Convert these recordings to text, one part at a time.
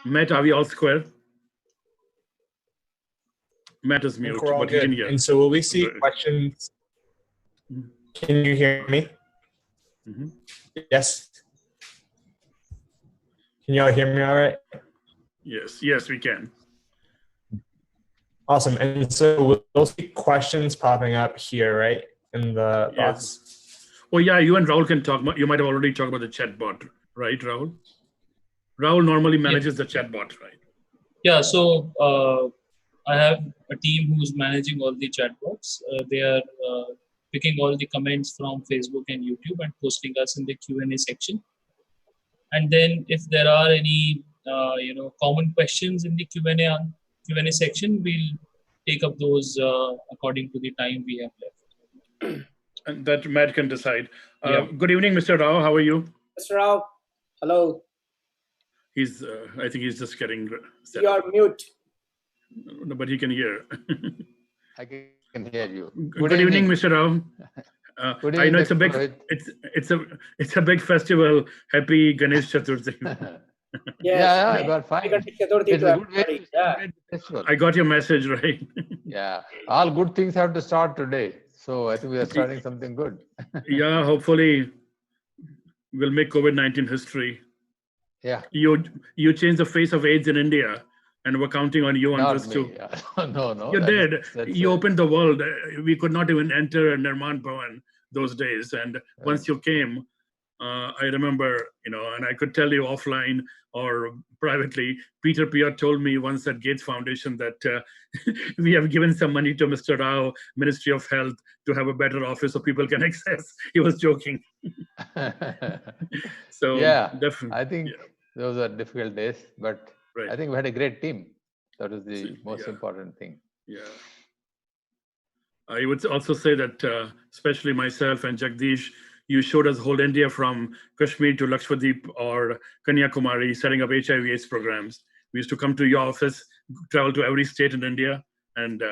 Matt, are we all square? Matt is mute, we're all but he can good. hear. And so will we see questions? Can you hear me? Mm-hmm. Yes. Can y'all hear me all right? Yes, we can. Awesome. And so we'll see questions popping up here, right? In the box. Oh yeah, you and Rahul can talk. You might have already talked about the chatbot, right, Rahul? Rahul normally manages the chatbot, right? Yeah, so I have a team who's managing all the chatbots. They are picking all the comments from Facebook and YouTube and posting us in the Q&A section. And then if there are any common questions in the Q&A section, we'll take up those according to the time we have left. And that Matt can decide. Yeah. Good evening, Mr. Rao. How are you? Mr. Rao, hello. He's. I think he's just getting set. You are mute. No, but he can hear. I can hear you. Good evening, Mr. Rao. Good I know it's a evening, big. Rohit. It's a big festival. Happy Ganesh Chaturthi. Yeah, I got fine. It's a good way to celebrate the festival. I got your message, right? Yeah, all good things have to start today. So I think we are starting something good. Yeah, hopefully we'll make COVID-19 history. Yeah. You changed the face of AIDS in India, and we're counting on you on this too. No. You did. You opened the world. We could not even enter Nirman Bhavan those days, and once you came, I remember, and I could tell you offline or privately, Peter Pierre told me once at Gates Foundation that we have given some money to Mr. Rao, Ministry of Health, to have a better office so people can access. He was joking. So yeah, definitely. I think those are difficult days, but I think we had a great team. That is the most important thing. Yeah. I would also say that, especially myself and Jagdish, you showed us whole India from Kashmir to Lakshadweep or Kanyakumari, setting up HIV/AIDS programs. We used to come to your office, travel to every state in India, and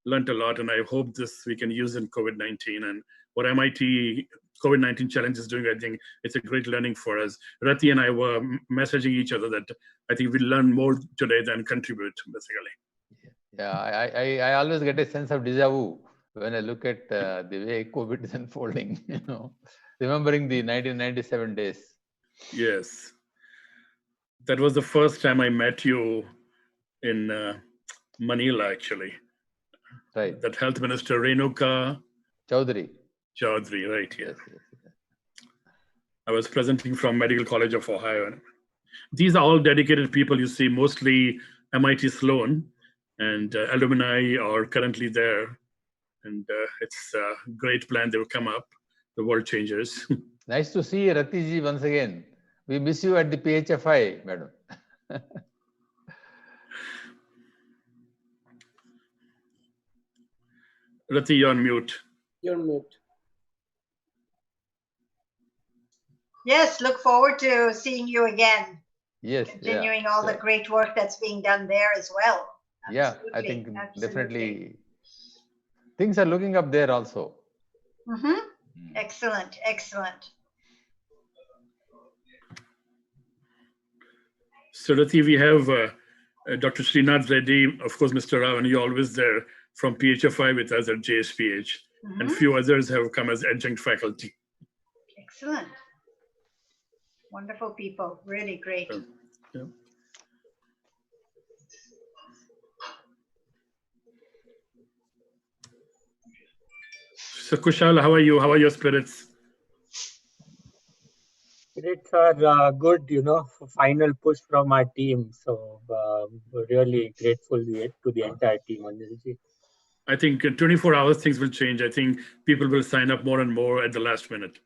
learned a lot. And I hope we can use in COVID-19 and what MIT COVID-19 challenge is doing. I think it's a great learning for us. Rati and I were messaging each other that I think we learn more today than contribute, basically. Yeah, I always get a sense of déjà vu when I look at the way COVID is unfolding, remembering the 1997 days. Yes. That was the first time I met you in Manila, actually. Right. That Health Minister, Renuka Chaudhary, right, yes. I was presenting from Medical College of Ohio. These are all dedicated people you see, mostly MIT Sloan, and alumni are currently there. And it's a great plan. They will come up, the world changers. Nice to see Ratiji once again. We miss you at the PHFI, madam. Rati, you're on mute. You're mute. Yes, look forward to seeing you again. Yes. Continuing all the great work that's being done there as well. Absolutely. Yeah, I think definitely things are looking up there also. Excellent. So Rati, we have Dr. Srinath Reddy, of course, Mr. Rao, and you're always there from PHFI with us at JSPH. And few others have come as adjunct faculty. Excellent. Wonderful people, really great. Yeah. So Kushal, how are you? How are your spirits? Spirits are good, final push from our team. So really grateful to the entire team. I think in 24 hours, things will change. I think people will sign up more and more at the last minute.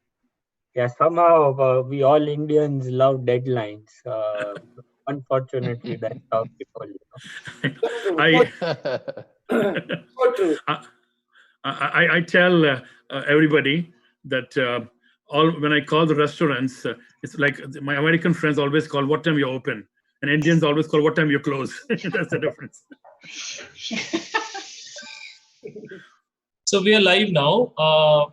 Yeah, somehow we all Indians love deadlines. Unfortunately, that's how people, I tell everybody that when I call the restaurants, it's like my American friends always call what time you open, and Indians always call what time you close. That's the difference. So we are live now.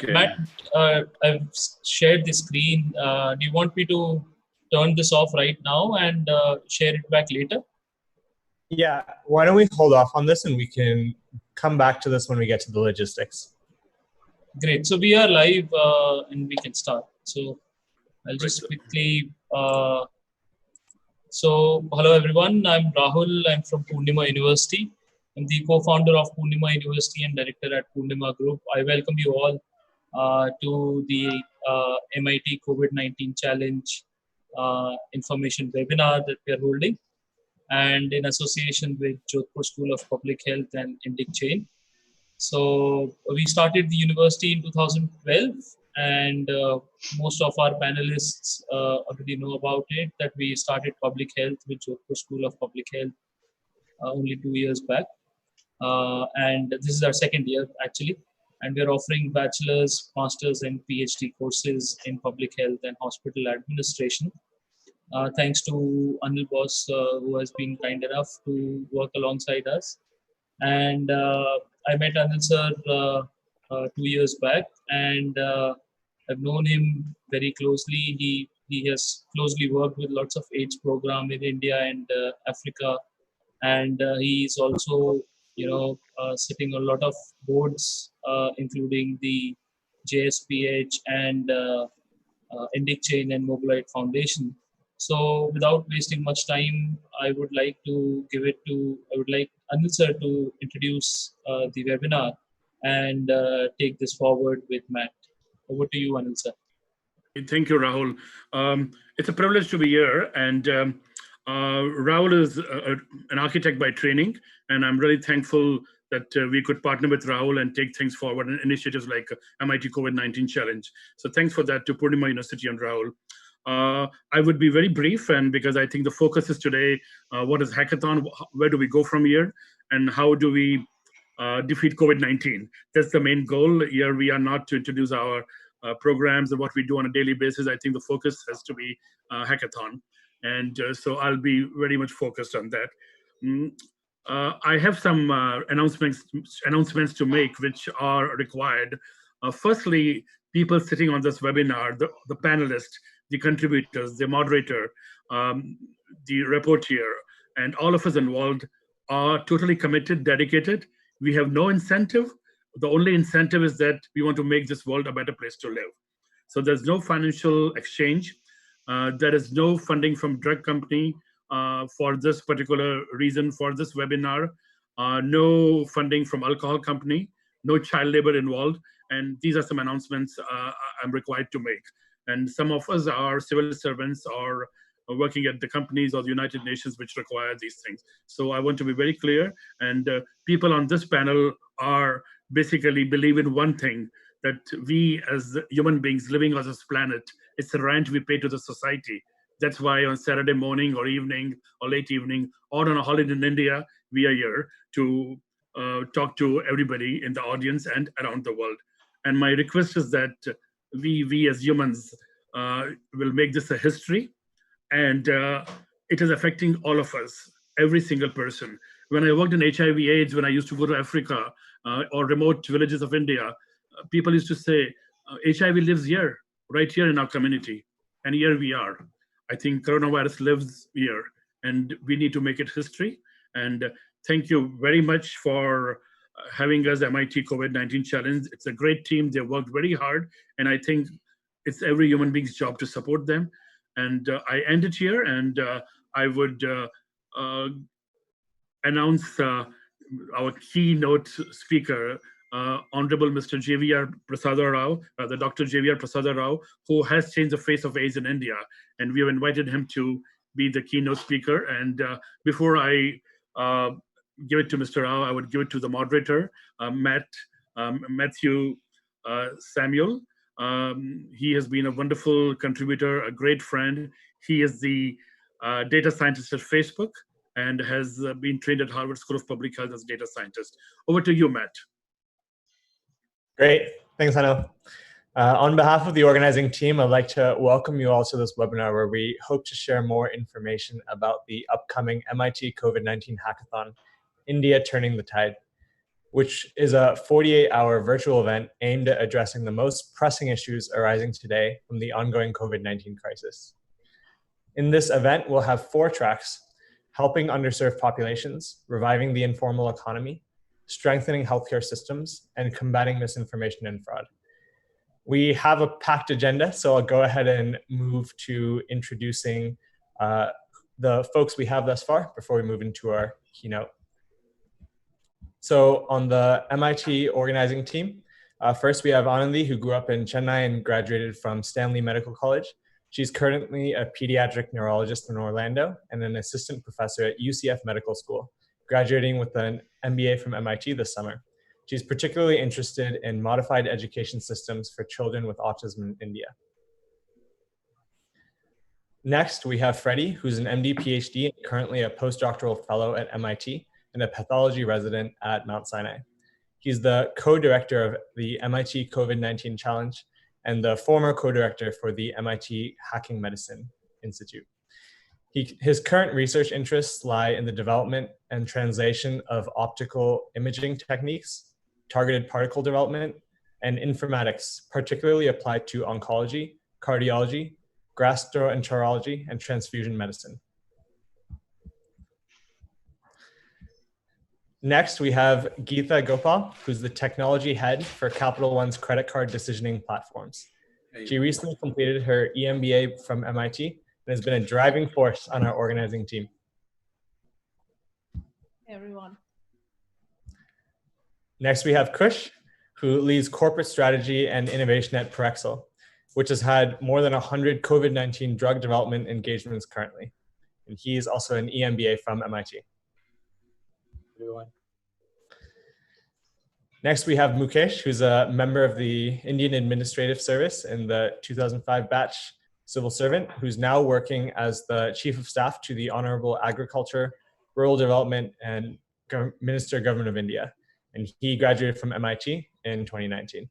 Matt, I've shared the screen. Do you want me to turn this off right now and share it back later? Yeah, why don't we hold off on this and we can come back to this when we get to the logistics. Great. So we are live and we can start. So I'll just quickly. So hello everyone. I'm Rahul. I'm from Poornima University. I'm the co-founder of Poornima University and director at Poornima Group. I welcome you all to the MIT COVID-19 Challenge information webinar that we are holding, and in association with Jodhpur School of Public Health and Indic-Chain. So we started the university in 2012, and most of our panelists already know about it, that we started public health with Jodhpur School of Public Health only 2 years back. And this is our second year actually. And we're offering bachelor's, master's and PhD courses in public health and hospital administration. Thanks to Anil Boss, who has been kind enough to work alongside us. And I met Anil sir 2 years back, and I've known him very closely. He has closely worked with lots of AIDS program in India and Africa, and he's also sitting on a lot of boards, including the JSPH and Indic-Chain and Mobilite Foundation. So without wasting much time, I would like Anil sir to introduce the webinar and take this forward with Matt. Over to you, Anil sir. Thank you, Rahul. It's a privilege to be here, and Rahul is an architect by training, and I'm really thankful that we could partner with Rahul and take things forward in initiatives like MIT COVID-19 Challenge. So thanks for that to Poornima University and Rahul. I would be very brief, and because I think the focus is today, what is hackathon, where do we go from here, and how do we defeat COVID-19? That's the main goal. Here we are not to introduce our programs and what we do on a daily basis. I think the focus has to be hackathon. And so I'll be very much focused on that. I have some announcements to make, which are required. Firstly, people sitting on this webinar, the panelists, the contributors, the moderator, the reporter, and all of us involved are totally committed, dedicated. We have no incentive. The only incentive is that we want to make this world a better place to live. So there's no financial exchange. There is no funding from drug company for this particular reason for this webinar. No funding from alcohol company. No child labor involved. And these are some announcements I'm required to make. And some of us are civil servants or working at the companies or the United Nations which require these things. So I want to be very clear. And people on this panel are basically believe in one thing, that we as human beings living on this planet, it's the rent we pay to the society. That's why on Saturday morning or evening or late evening or on a holiday in India, we are here to talk to everybody in the audience and around the world. And my request is that we as humans will make this a history, and it is affecting all of us, every single person. When I worked in HIV/AIDS, when I used to go to Africa or remote villages of India, people used to say, HIV lives here, right here in our community. And here we are. I think coronavirus lives here, and we need to make it history. And thank you very much for having us MIT COVID-19 Challenge. It's a great team. They worked very hard, and I think it's every human being's job to support them. And I end it here, and I would announce our keynote speaker, Honorable Mr. JVR Prasada Rao, the Dr. JVR Prasada Rao, who has changed the face of AIDS in India. And we have invited him to be the keynote speaker. And before I give it to Mr. Rao, I would give it to the moderator, Matthew Samuel. He has been a wonderful contributor, a great friend. He is the data scientist at Facebook and has been trained at Harvard School of Public Health as a data scientist. Over to you, Matt. Great. Thanks, Anil. On behalf of the organizing team, I'd like to welcome you all to this webinar where we hope to share more information about the upcoming MIT COVID-19 Hackathon, India Turning the Tide, which is a 48-hour virtual event aimed at addressing the most pressing issues arising today from the ongoing COVID-19 crisis. In this event, we'll have 4 tracks: helping underserved populations, reviving the informal economy, strengthening healthcare systems, and combating misinformation and fraud. We have a packed agenda, so I'll go ahead and move to introducing the folks we have thus far before we move into our keynote. So on the MIT organizing team, first we have Anandi, who grew up in Chennai and graduated from Stanley Medical College. She's currently a pediatric neurologist in Orlando and an assistant professor at UCF Medical School, graduating with an MBA from MIT this summer. She's particularly interested in modified education systems for children with autism in India. Next, we have Freddie, who's an MD PhD and currently a postdoctoral fellow at MIT and a pathology resident at Mount Sinai. He's the co-director of the MIT COVID-19 Challenge and the former co-director for the MIT Hacking Medicine Institute. His current research interests lie in the development and translation of optical imaging techniques, targeted particle development, and informatics, particularly applied to oncology, cardiology, gastroenterology, and transfusion medicine. Next, we have Geetha Gopal, who's the technology head for Capital One's credit card decisioning platforms. She recently completed her EMBA from MIT and has been a driving force on our organizing team. Hey, everyone. Next, we have Kush, who leads corporate strategy and innovation at Parexel, which has had more than 100 COVID-19 drug development engagements currently. And he is also an EMBA from MIT. Everyone. Next, we have Mukesh, who's a member of the Indian Administrative Service and the 2005 batch civil servant, who's now working as the Chief of Staff to the Honorable Agriculture, Rural Development, and Minister Government of India. And he graduated from MIT in 2019.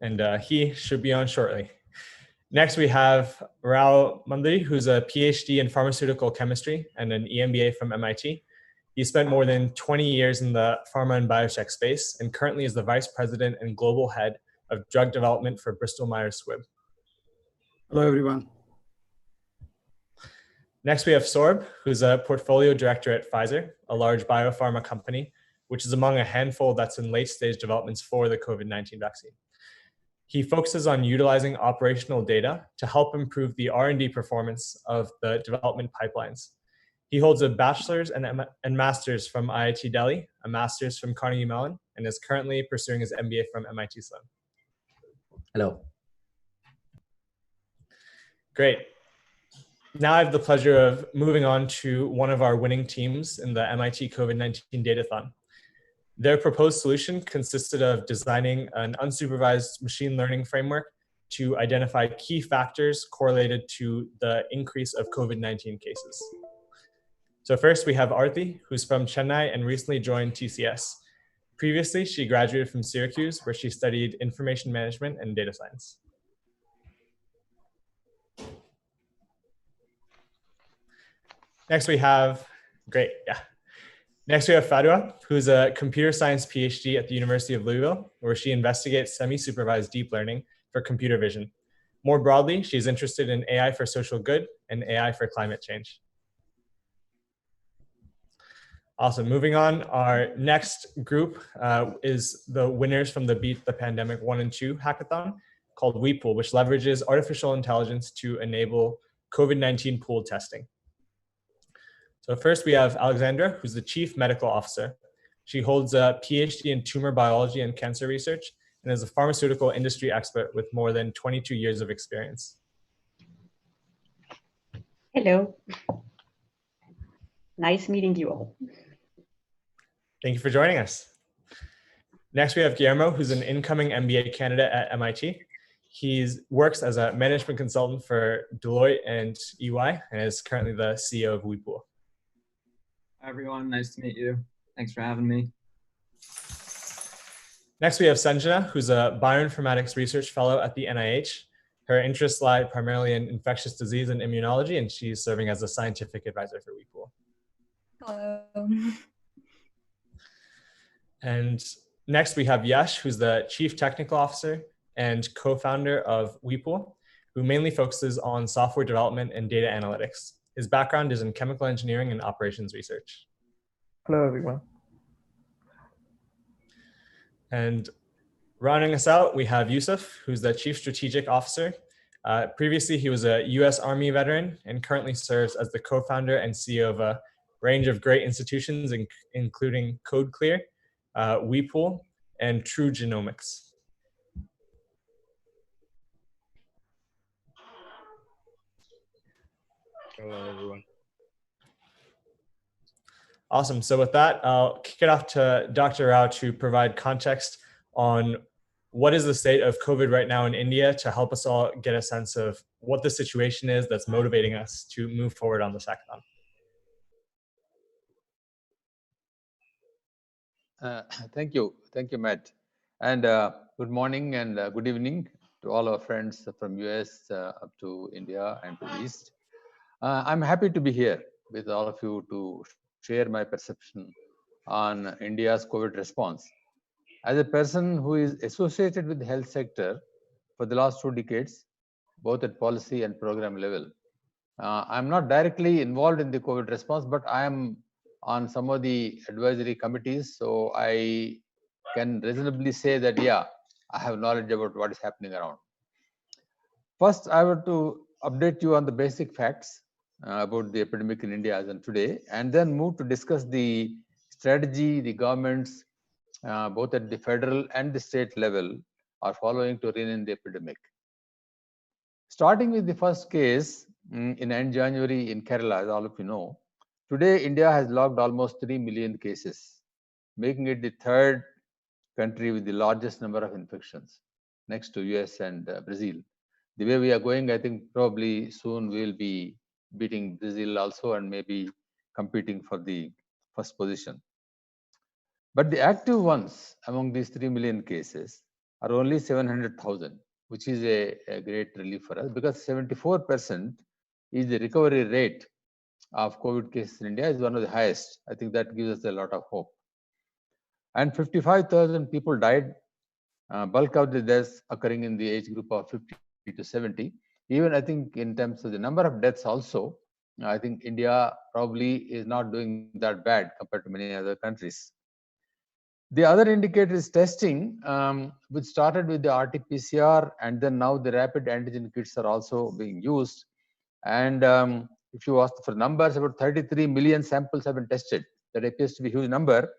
And he should be on shortly. Next, we have Rao Mandri, who's a PhD in pharmaceutical chemistry and an EMBA from MIT. He spent more than 20 years in the pharma and biotech space and currently is the Vice President and Global Head of Drug Development for Bristol Myers Squibb. Hello, everyone. Next, we have Saurabh, who's a Portfolio Director at Pfizer, a large biopharma company, which is among a handful that's in late-stage developments for the COVID-19 vaccine. He focuses on utilizing operational data to help improve the R&D performance of the development pipelines. He holds a bachelor's and master's from IIT Delhi, a master's from Carnegie Mellon, and is currently pursuing his MBA from MIT Sloan. Hello. Great. Now I have the pleasure of moving on to one of our winning teams in the MIT COVID-19 Datathon. Their proposed solution consisted of designing an unsupervised machine learning framework to identify key factors correlated to the increase of COVID-19 cases. So first we have Arti, who's from Chennai and recently joined TCS. Previously, she graduated from Syracuse, where she studied information management and data science. Next we have, Next we have Fadwa, who's a computer science PhD at the University of Louisville, where she investigates semi-supervised deep learning for computer vision. More broadly, she's interested in AI for social good and AI for climate change. Awesome, moving on, our next group is the winners from the Beat the Pandemic 1 and 2 hackathon called WePool, which leverages artificial intelligence to enable COVID-19 pool testing. So first we have Alexandra, who's the Chief Medical Officer. She holds a PhD in tumor biology and cancer research and is a pharmaceutical industry expert with more than 22 years of experience. Hello. Nice meeting you all. Thank you for joining us. Next, we have Guillermo, who's an incoming MBA candidate at MIT. He works as a management consultant for Deloitte and EY and is currently the CEO of WePool. Hi, everyone. Nice to meet you. Thanks for having me. Next, we have Sanjana, who's a bioinformatics research fellow at the NIH. Her interests lie primarily in infectious disease and immunology, and she's serving as a scientific advisor for WePool. Hello. And next, we have Yash, who's the Chief Technical Officer and co-founder of WePool. who mainly focuses on software development and data analytics. His background is in chemical engineering and operations research. Hello, everyone. And rounding us out, we have Yusuf, who's the Chief Strategic Officer. Previously, he was a US Army veteran and currently serves as the co-founder and CEO of a range of great institutions, including CodeClear, WePool, and True Genomics. Hello, everyone. Awesome. So with that, I'll kick it off to Dr. Rao to provide context on what is the state of COVID right now in India to help us all get a sense of what the situation is that's motivating us to move forward on this hackathon. Thank you, Matt. And good morning and good evening to all our friends from US up to India and to the East. I'm happy to be here with all of you to share my perception on India's COVID response. As a person who is associated with the health sector for the last 2 decades, both at policy and program level, I'm not directly involved in the COVID response, but I am on some of the advisory committees, so I can reasonably say that, yeah, I have knowledge about what is happening around. First, I want to update you on the basic facts about the epidemic in India as of today, and then move to discuss the strategy the governments, both at the federal and the state level, are following to rein in the epidemic. Starting with the first case in end January in Kerala, as all of you know, today India has logged almost 3 million cases, making it the 3rd country with the largest number of infections, next to US and Brazil. The way we are going, I think probably soon we'll be beating Brazil also and maybe competing for the first position. But the active ones among these 3 million cases are only 700,000, which is a great relief for us, because 74% is the recovery rate of COVID cases in India is one of the highest. I think that gives us a lot of hope. And 55,000 people died, bulk of the deaths occurring in the age group of 50 to 70. Even I think in terms of the number of deaths also, I think India probably is not doing that bad compared to many other countries. The other indicator is testing, which started with the RT-PCR, and then now the rapid antigen kits are also being used. And if you ask for numbers, about 33 million samples have been tested. That appears to be a huge number.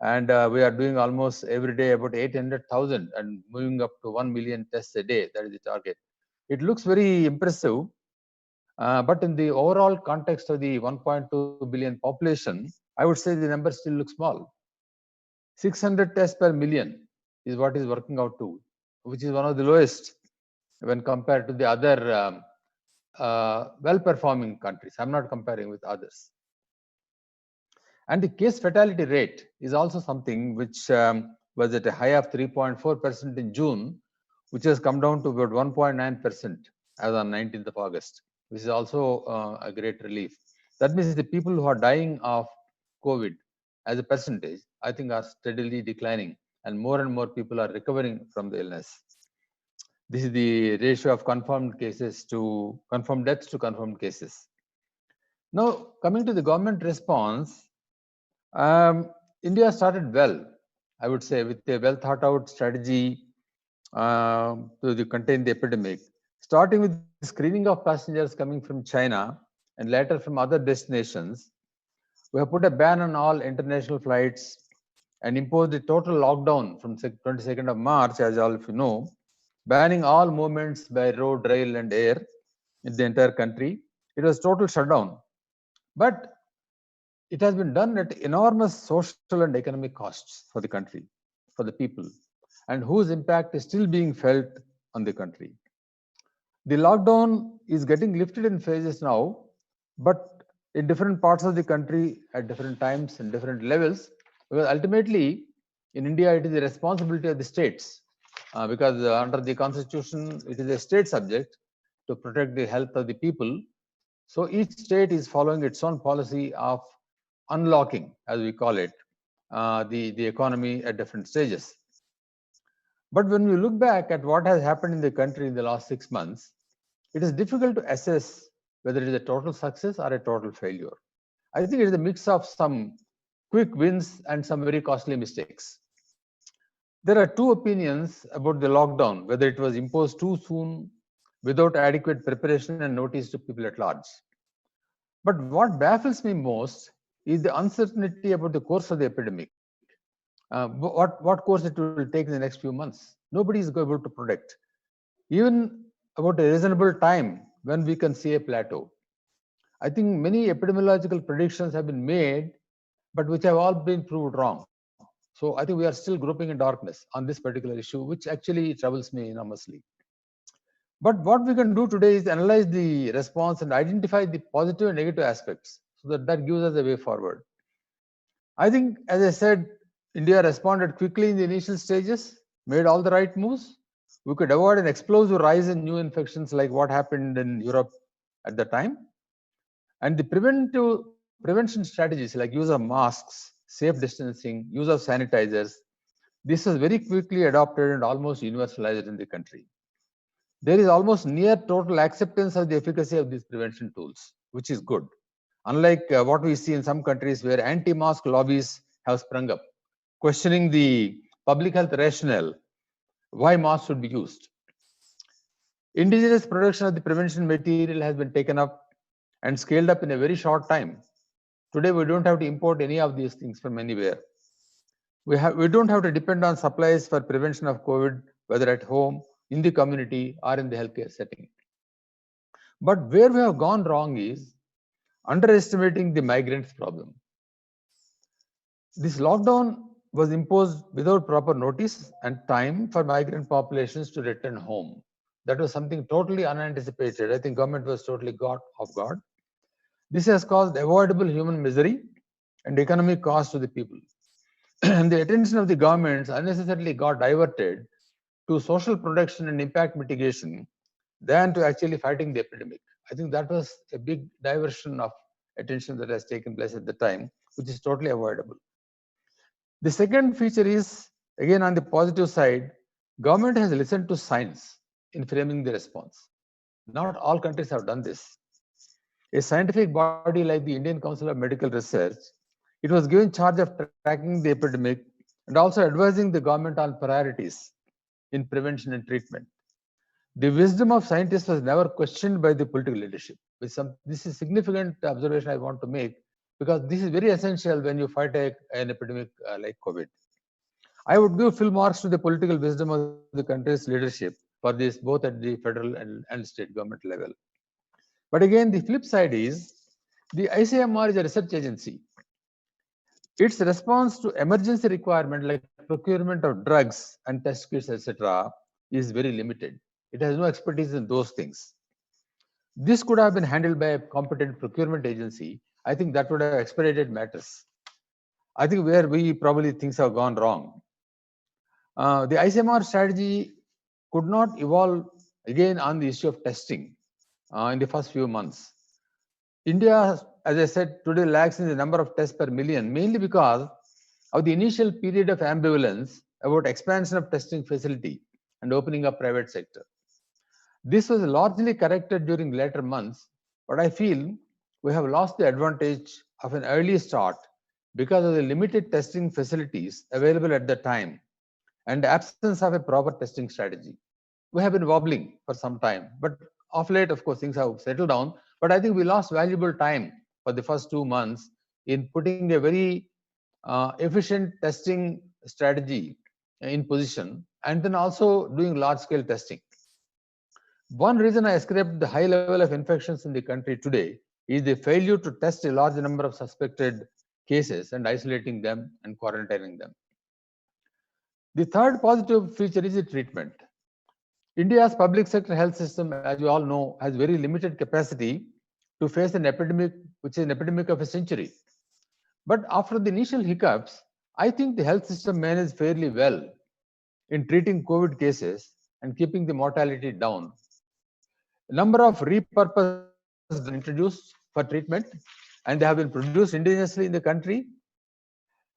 And we are doing almost every day about 800,000 and moving up to 1 million tests a day. That is the target. It looks very impressive. But in the overall context of the 1.2 billion population, I would say the number still looks small. 600 tests per million is what is working out to, which is one of the lowest when compared to the other well-performing countries. I'm not comparing with others. And the case fatality rate is also something which was at a high of 3.4% in June, which has come down to about 1.9% as on 19th of August, which is also a great relief. That means the people who are dying of COVID as a percentage, I think, are steadily declining, and more people are recovering from the illness. This is the ratio of confirmed cases to confirmed deaths to confirmed cases. Now, coming to the government response, India started well, I would say, with a well thought out strategy to contain the epidemic, starting with screening of passengers coming from China and later from other destinations. We have put a ban on all international flights and imposed a total lockdown from 22nd of March, as all of you know, banning all movements by road, rail, and air in the entire country. It was total shutdown. But it has been done at enormous social and economic costs for the country, for the people, and whose impact is still being felt on the country. The lockdown is getting lifted in phases now, but in different parts of the country at different times and different levels, because ultimately in India it is the responsibility of the states, because under the constitution it is a state subject to protect the health of the people. So each state is following its own policy of unlocking, as we call it, the economy at different stages. But when we look back at what has happened in the country in the last 6 months, it is difficult to assess whether it is a total success or a total failure. I think it is a mix of some quick wins and some very costly mistakes. There are two opinions about the lockdown, whether it was imposed too soon, without adequate preparation and notice to people at large. But what baffles me most is the uncertainty about the course of the epidemic. What course it will take in the next few months. Nobody is able to predict. Even about a reasonable time when we can see a plateau. I think many epidemiological predictions have been made, but which have all been proved wrong. So I think we are still groping in darkness on this particular issue, which actually troubles me enormously. But what we can do today is analyze the response and identify the positive and negative aspects so that gives us a way forward. I think, as I said, India responded quickly in the initial stages, made all the right moves. We could avoid an explosive rise in new infections like what happened in Europe at the time. And the prevention strategies like use of masks, safe distancing, use of sanitizers, this was very quickly adopted and almost universalized in the country. There is almost near total acceptance of the efficacy of these prevention tools, which is good. Unlike what we see in some countries where anti-mask lobbies have sprung up, questioning the public health rationale, why masks should be used. Indigenous production of the prevention material has been taken up and scaled up in a very short time. Today, we don't have to import any of these things from anywhere. We don't have to depend on supplies for prevention of COVID, whether at home, in the community, or in the healthcare setting. But where we have gone wrong is underestimating the migrants problem. This lockdown was imposed without proper notice and time for migrant populations to return home. That was something totally unanticipated. I think government was totally caught off guard. This has caused avoidable human misery and economic cost to the people. And the attention of the governments unnecessarily got diverted to social protection and impact mitigation than to actually fighting the epidemic. I think that was a big diversion of attention that has taken place at the time, which is totally avoidable. The second feature is, again, on the positive side, government has listened to science in framing the response. Not all countries have done this. A scientific body like the Indian Council of Medical Research, it was given charge of tracking the epidemic and also advising the government on priorities in prevention and treatment. The wisdom of scientists was never questioned by the political leadership. This is a significant observation I want to make, because this is very essential when you fight an epidemic like COVID. I would give full marks to the political wisdom of the country's leadership for this, both at the federal and state government level. But again, the flip side is the ICMR is a research agency. Its response to emergency requirement like procurement of drugs and test kits, etc., is very limited. It has no expertise in those things. This could have been handled by a competent procurement agency. I think that would have expedited matters. I think where we probably things have gone wrong. The ICMR strategy could not evolve again on the issue of testing in the first few months. India, as I said, today lags in the number of tests per million, mainly because of the initial period of ambivalence about expansion of testing facility and opening up private sector. This was largely corrected during later months, but I feel we have lost the advantage of an early start because of the limited testing facilities available at the time and the absence of a proper testing strategy. We have been wobbling for some time, but of late, of course, things have settled down. But I think we lost valuable time for the first 2 months in putting a very efficient testing strategy in position, and then also doing large-scale testing. One reason I ascribe the high level of infections in the country today is the failure to test a large number of suspected cases and isolating them and quarantining them. The third positive feature is the treatment. India's public sector health system, as you all know, has very limited capacity to face an epidemic, which is an epidemic of a century. But after the initial hiccups, I think the health system managed fairly well in treating COVID cases and keeping the mortality down. A number of repurposed drugs introduced for treatment, and they have been produced indigenously in the country.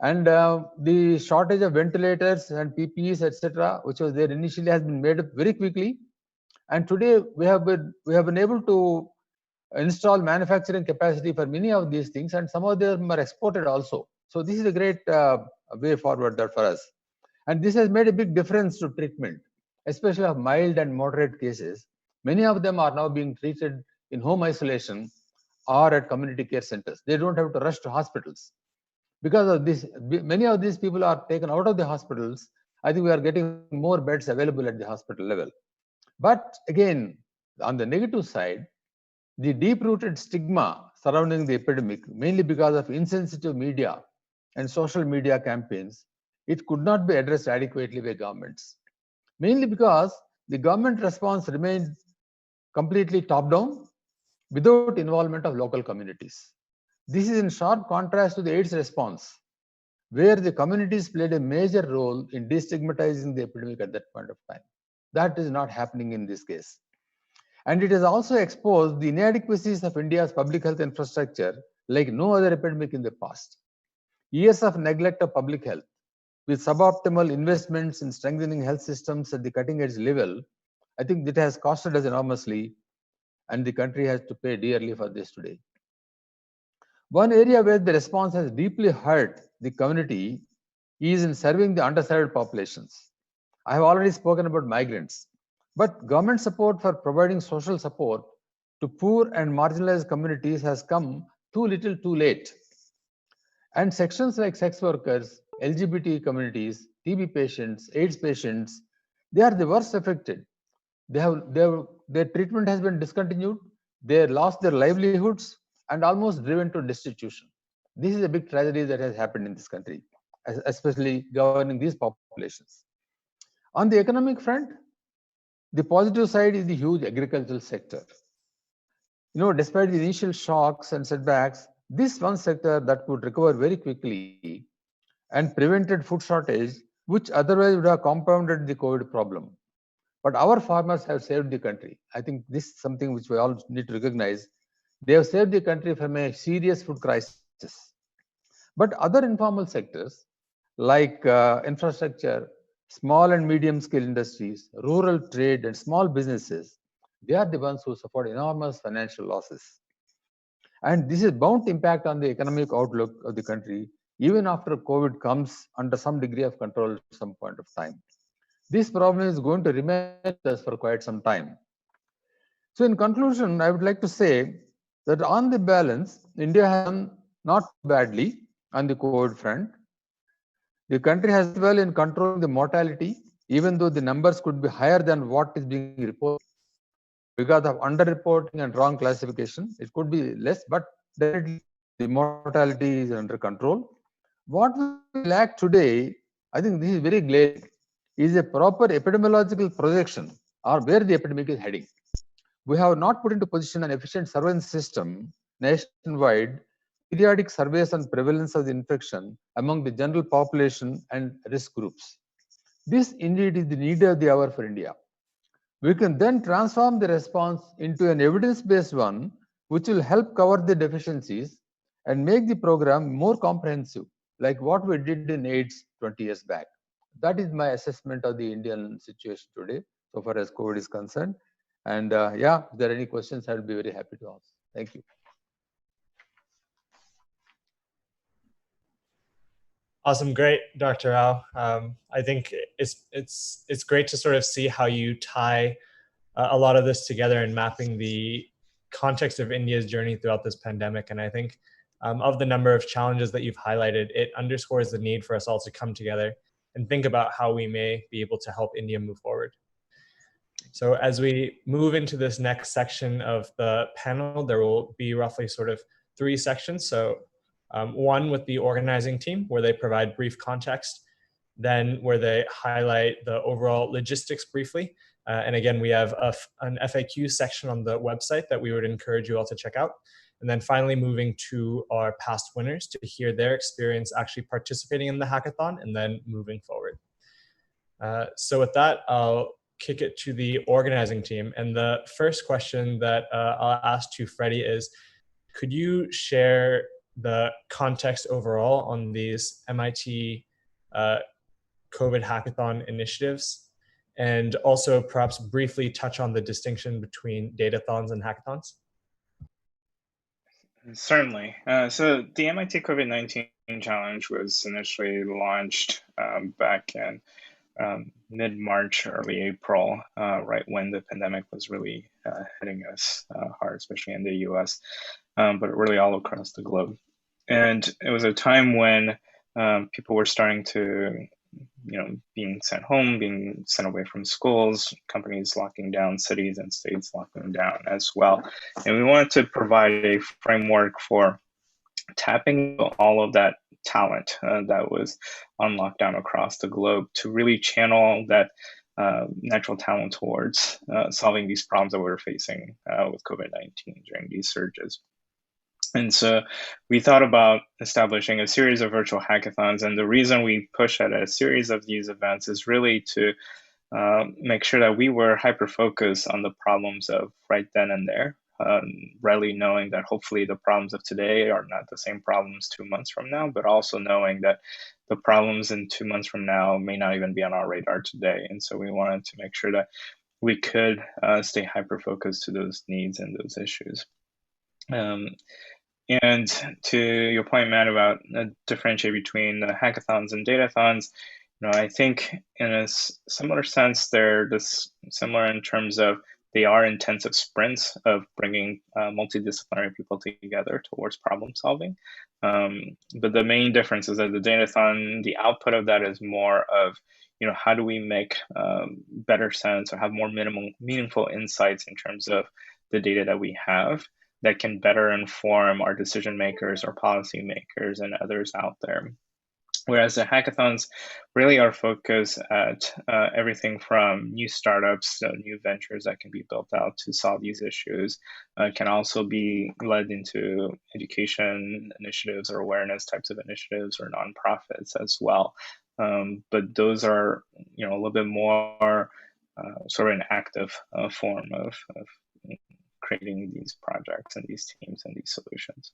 And the shortage of ventilators and PPEs, etc., which was there initially, has been made up very quickly. And today we have been able to install manufacturing capacity for many of these things, and some of them are exported also. So this is a great way forward there for us. And this has made a big difference to treatment, especially of mild and moderate cases. Many of them are now being treated in home isolation or at community care centers. They don't have to rush to hospitals. Because of this, many of these people are taken out of the hospitals. I think we are getting more beds available at the hospital level. But again, on the negative side, the deep-rooted stigma surrounding the epidemic, mainly because of insensitive media and social media campaigns, it could not be addressed adequately by governments. Mainly because the government response remained completely top-down without involvement of local communities. This is in sharp contrast to the AIDS response, where the communities played a major role in destigmatizing the epidemic at that point of time. That is not happening in this case. And it has also exposed the inadequacies of India's public health infrastructure like no other epidemic in the past. Years of neglect of public health, with suboptimal investments in strengthening health systems at the cutting edge level, I think that has costed us enormously, and the country has to pay dearly for this today. One area where the response has deeply hurt the community is in serving the underserved populations. I have already spoken about migrants, but government support for providing social support to poor and marginalized communities has come too little too late. And sections like sex workers, LGBT communities, TB patients, AIDS patients, they are the worst affected. Their treatment has been discontinued, they lost their livelihoods and almost driven to destitution. This is a big tragedy that has happened in this country, especially governing these populations. On the economic front, the positive side is the huge agricultural sector. Despite the initial shocks and setbacks, this one sector that could recover very quickly and prevented food shortage, which otherwise would have compounded the COVID problem. But our farmers have saved the country. I think this is something which we all need to recognize. They have saved the country from a serious food crisis. But other informal sectors like infrastructure, small and medium scale industries, rural trade, and small businesses, they are the ones who suffered enormous financial losses. And this is bound to impact on the economic outlook of the country, even after COVID comes under some degree of control at some point of time. This problem is going to remain with us for quite some time. So in conclusion, I would like to say that on the balance, India has done not badly on the COVID front. The country has done well in controlling the mortality, even though the numbers could be higher than what is being reported. Because of underreporting and wrong classification, it could be less, but definitely the mortality is under control. What we lack today, I think this is very glaring, is a proper epidemiological projection or where the epidemic is heading. We have not put into position an efficient surveillance system nationwide, periodic surveys on prevalence of the infection among the general population and risk groups. This indeed is the need of the hour for India. We can then transform the response into an evidence-based one, which will help cover the deficiencies and make the program more comprehensive, like what we did in AIDS 20 years back. That is my assessment of the Indian situation today, so far as COVID is concerned. And yeah, if there are any questions, I will be very happy to answer. Thank you. Awesome, great, Dr. Rao. I think it's great to sort of see how you tie a lot of this together in mapping the context of India's journey throughout this pandemic. And I think of the number of challenges that you've highlighted, it underscores the need for us all to come together and think about how we may be able to help India move forward. So as we move into this next section of the panel, there will be roughly sort of 3 sections. So one with the organizing team, where they provide brief context, then where they highlight the overall logistics briefly. And again, we have an FAQ section on the website that we would encourage you all to check out. And then finally moving to our past winners to hear their experience actually participating in the hackathon and then moving forward. So with that, I'll kick it to the organizing team. And the first question that I'll ask to Freddie is, could you share the context overall on these MIT COVID hackathon initiatives? and also perhaps briefly touch on the distinction between datathons and hackathons? Certainly. So the MIT COVID-19 challenge was initially launched back in mid-March, early April, right when the pandemic was really hitting us hard, especially in the US, but really all across the globe. And it was a time when people were starting to, being sent home, being sent away from schools, companies locking down, cities and states locking down as well. And we wanted to provide a framework for tapping all of that talent that was on lockdown across the globe to really channel that natural talent towards solving these problems that we were facing with COVID-19 during these surges. And so we thought about establishing a series of virtual hackathons. And the reason we push at a series of these events is really to make sure that we were hyper-focused on the problems of right then and there, rightly knowing that hopefully the problems of today are not the same problems 2 months from now, but also knowing that the problems in 2 months from now may not even be on our radar today. And so we wanted to make sure that we could stay hyper-focused to those needs and those issues. And to your point, Matt, about differentiate between hackathons and datathons, I think in a similar sense, they're similar in terms of they are intensive sprints of bringing multidisciplinary people together towards problem solving. But the main difference is that the datathon, the output of that is more of, how do we make better sense or have more meaningful insights in terms of the data that we have that can better inform our decision makers or policy makers and others out there. Whereas the hackathons really are focused at everything from new startups, new ventures that can be built out to solve these issues, can also be led into education initiatives or awareness types of initiatives or nonprofits as well. But those are, a little bit more sort of an active form of creating these projects and these teams and these solutions.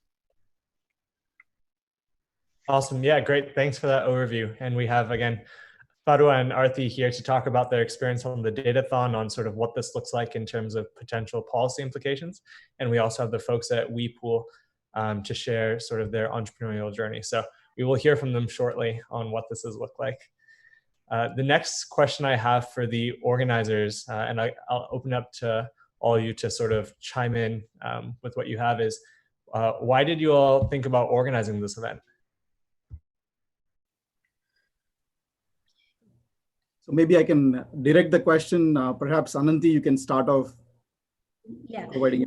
Awesome. Yeah, great. Thanks for that overview. And we have, again, Farua and Arthi here to talk about their experience on the Datathon on sort of what this looks like in terms of potential policy implications. And we also have the folks at WePool to share sort of their entrepreneurial journey. So we will hear from them shortly on what this has looked like. The next question I have for the organizers, and I'll open up to all of you to sort of chime in with what you have is, why did you all think about organizing this event? So maybe I can direct the question. Perhaps Ananti, you can start off. Yeah. Providing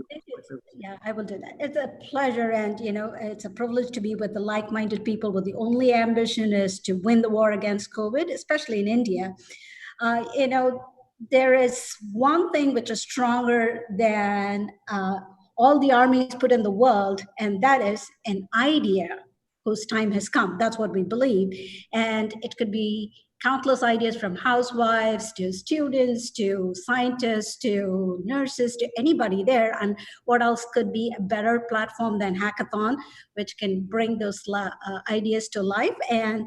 Yeah, I will do that. It's a pleasure, and it's a privilege to be with the like-minded people where the only ambition is to win the war against COVID, especially in India. There is one thing which is stronger than all the armies put in the world, and that is an idea whose time has come. That's what we believe. And it could be countless ideas from housewives to students to scientists to nurses to anybody there. And what else could be a better platform than Hackathon, which can bring those ideas to life? And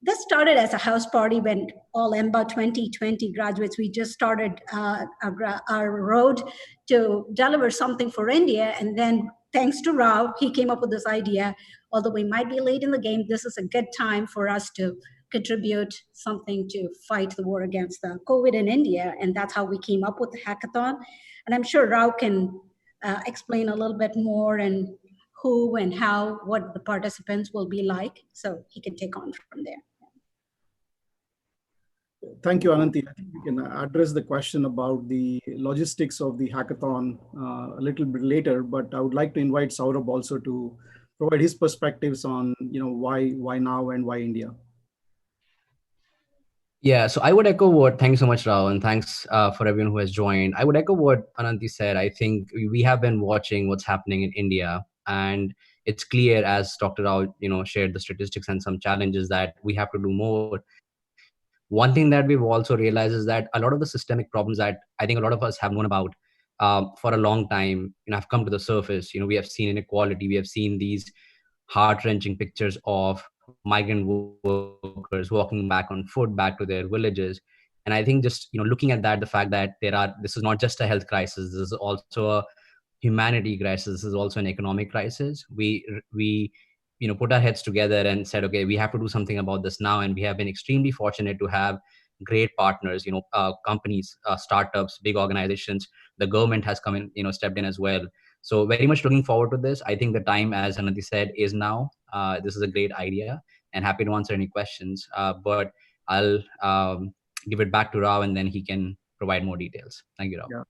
this started as a house party when all EMBA 2020 graduates, we just started our road to deliver something for India. And then thanks to Rao, he came up with this idea. Although we might be late in the game, this is a good time for us to contribute something to fight the war against the COVID in India. And that's how we came up with the hackathon. And I'm sure Rao can explain a little bit more and who and how, what the participants will be like. So he can take on from there. Thank you, Ananti. I think we can address the question about the logistics of the hackathon a little bit later, but I would like to invite Saurabh also to provide his perspectives on, why now and why India. Yeah, so I would echo what, thank you so much, Rao, and thanks for everyone who has joined. I would echo what Ananti said. I think we have been watching what's happening in India, and it's clear as Dr. Rao, shared the statistics and some challenges that we have to do more. One thing that we've also realized is that a lot of the systemic problems that I think a lot of us have known about for a long time, have come to the surface. We have seen inequality. We have seen these heart-wrenching pictures of migrant workers walking back on foot back to their villages. And I think just looking at that, the fact that this is not just a health crisis, this is also a humanity crisis, this is also an economic crisis. We put our heads together and said, okay, we have to do something about this now. And we have been extremely fortunate to have great partners, companies, startups, big organizations. The government has come in, stepped in as well. So very much looking forward to this. I think the time, as Ananti said, is now. This is a great idea, and happy to answer any questions. But I'll give it back to Rao, and then he can provide more details. Thank you, Rao. Yeah.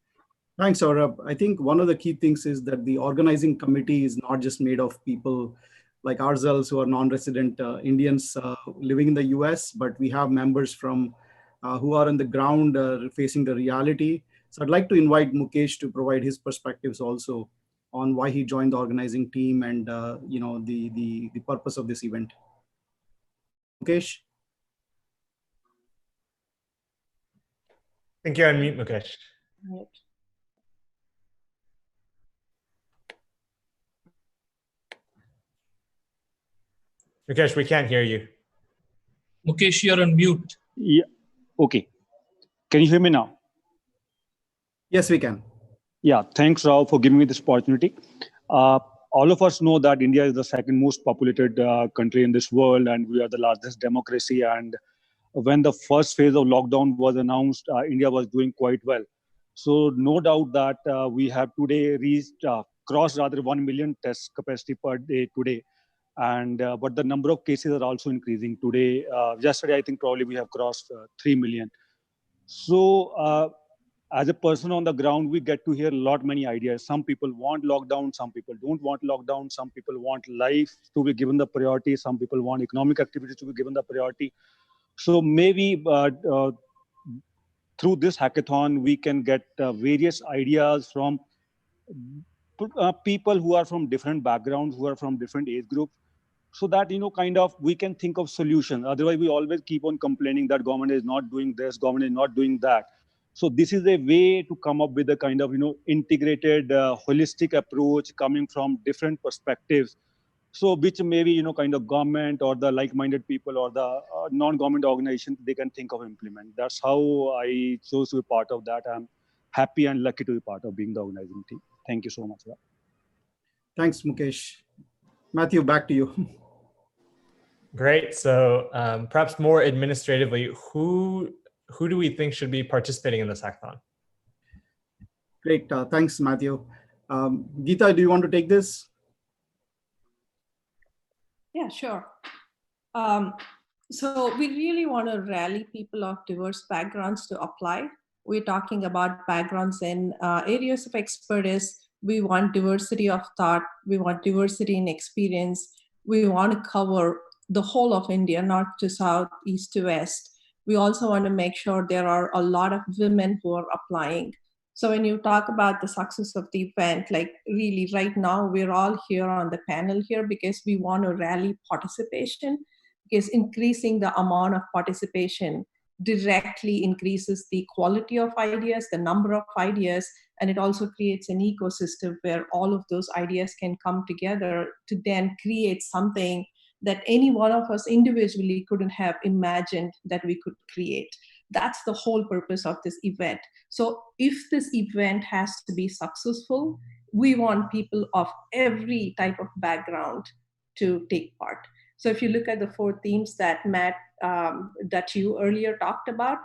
Thanks, Saurabh. I think one of the key things is that the organizing committee is not just made of people like ourselves who are non-resident Indians living in the US, but we have members from who are on the ground facing the reality. So I'd like to invite Mukesh to provide his perspectives also on why he joined the organizing team and the purpose of this event. Mukesh? I think you're on mute, Mukesh. Mukesh, we can't hear you. Mukesh, you're on mute. Yeah. Okay. Can you hear me now? Yes, we can. Yeah. Thanks, Rao, for giving me this opportunity. All of us know that India is the second most populated country in this world, and we are the largest democracy. And when the first phase of lockdown was announced, India was doing quite well. So no doubt that we have today crossed rather 1 million test capacity per day today. And but the number of cases are also increasing today. Yesterday, I think probably we have crossed 3 million. So as a person on the ground, we get to hear many ideas. Some people want lockdown, some people don't want lockdown, some people want life to be given the priority, some people want economic activities to be given the priority. So maybe through this hackathon, we can get various ideas from people who are from different backgrounds, who are from different age groups, so that we can think of solutions. Otherwise, we always keep on complaining that government is not doing this, government is not doing that. So this is a way to come up with a kind of integrated, holistic approach coming from different perspectives. So which maybe kind of government or the like-minded people or the non-government organization, they can think of implement. That's how I chose to be part of that. I'm happy and lucky to be part of being the organizing team. Thank you so much. Thanks, Mukesh. Matthew, back to you. Great. So perhaps more administratively, who do we think should be participating in this hackathon? Great. Thanks, Matthew. Geeta, do you want to take this? Yeah, sure. So we really want to rally people of diverse backgrounds to apply. We're talking about backgrounds in areas of expertise. We want diversity of thought. We want diversity in experience. We want to cover the whole of India, not to south, east to west. We also want to make sure there are a lot of women who are applying. So when you talk about the success of the event, like really right now, we're all here on the panel here because we want to rally participation, because increasing the amount of participation directly increases the quality of ideas, the number of ideas, and it also creates an ecosystem where all of those ideas can come together to then create something that any one of us individually couldn't have imagined that we could create. That's the whole purpose of this event. So if this event has to be successful, we want people of every type of background to take part. So if you look at the 4 themes that Matt, that you earlier talked about,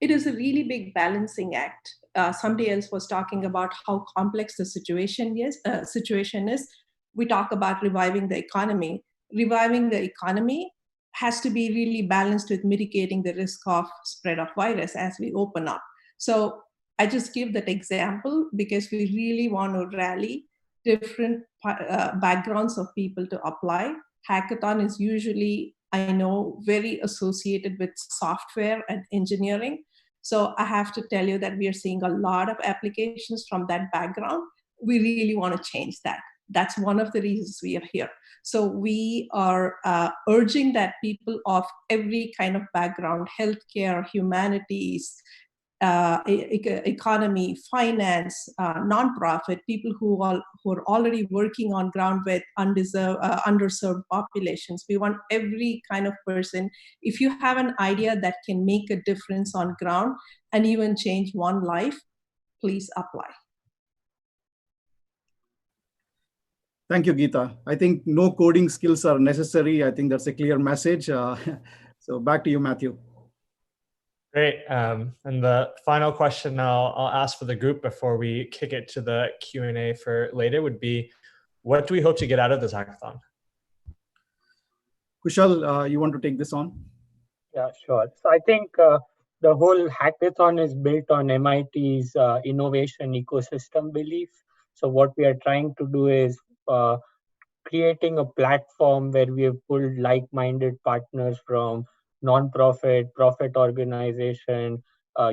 it is a really big balancing act. Somebody else was talking about how complex the situation is. We talk about reviving the economy. Reviving the economy has to be really balanced with mitigating the risk of spread of virus as we open up. So I just give that example because we really want to rally different backgrounds of people to apply. Hackathon is usually, I know, very associated with software and engineering. So I have to tell you that we are seeing a lot of applications from that background. We really want to change that. That's one of the reasons we are here. So we are urging that people of every kind of background, healthcare, humanities, economy, finance, nonprofit, people who are already working on ground with underserved populations. We want every kind of person. If you have an idea that can make a difference on ground and even change one life, please apply. Thank you, Geeta. I think no coding skills are necessary. I think that's a clear message. So back to you, Matthew. Great. And the final question I'll ask for the group before we kick it to the Q&A for later would be, what do we hope to get out of this hackathon? Kushal, you want to take this on? Yeah, sure. So I think the whole hackathon is built on MIT's innovation ecosystem belief. So what we are trying to do is creating a platform where we have pulled like-minded partners from non-profit, profit organization,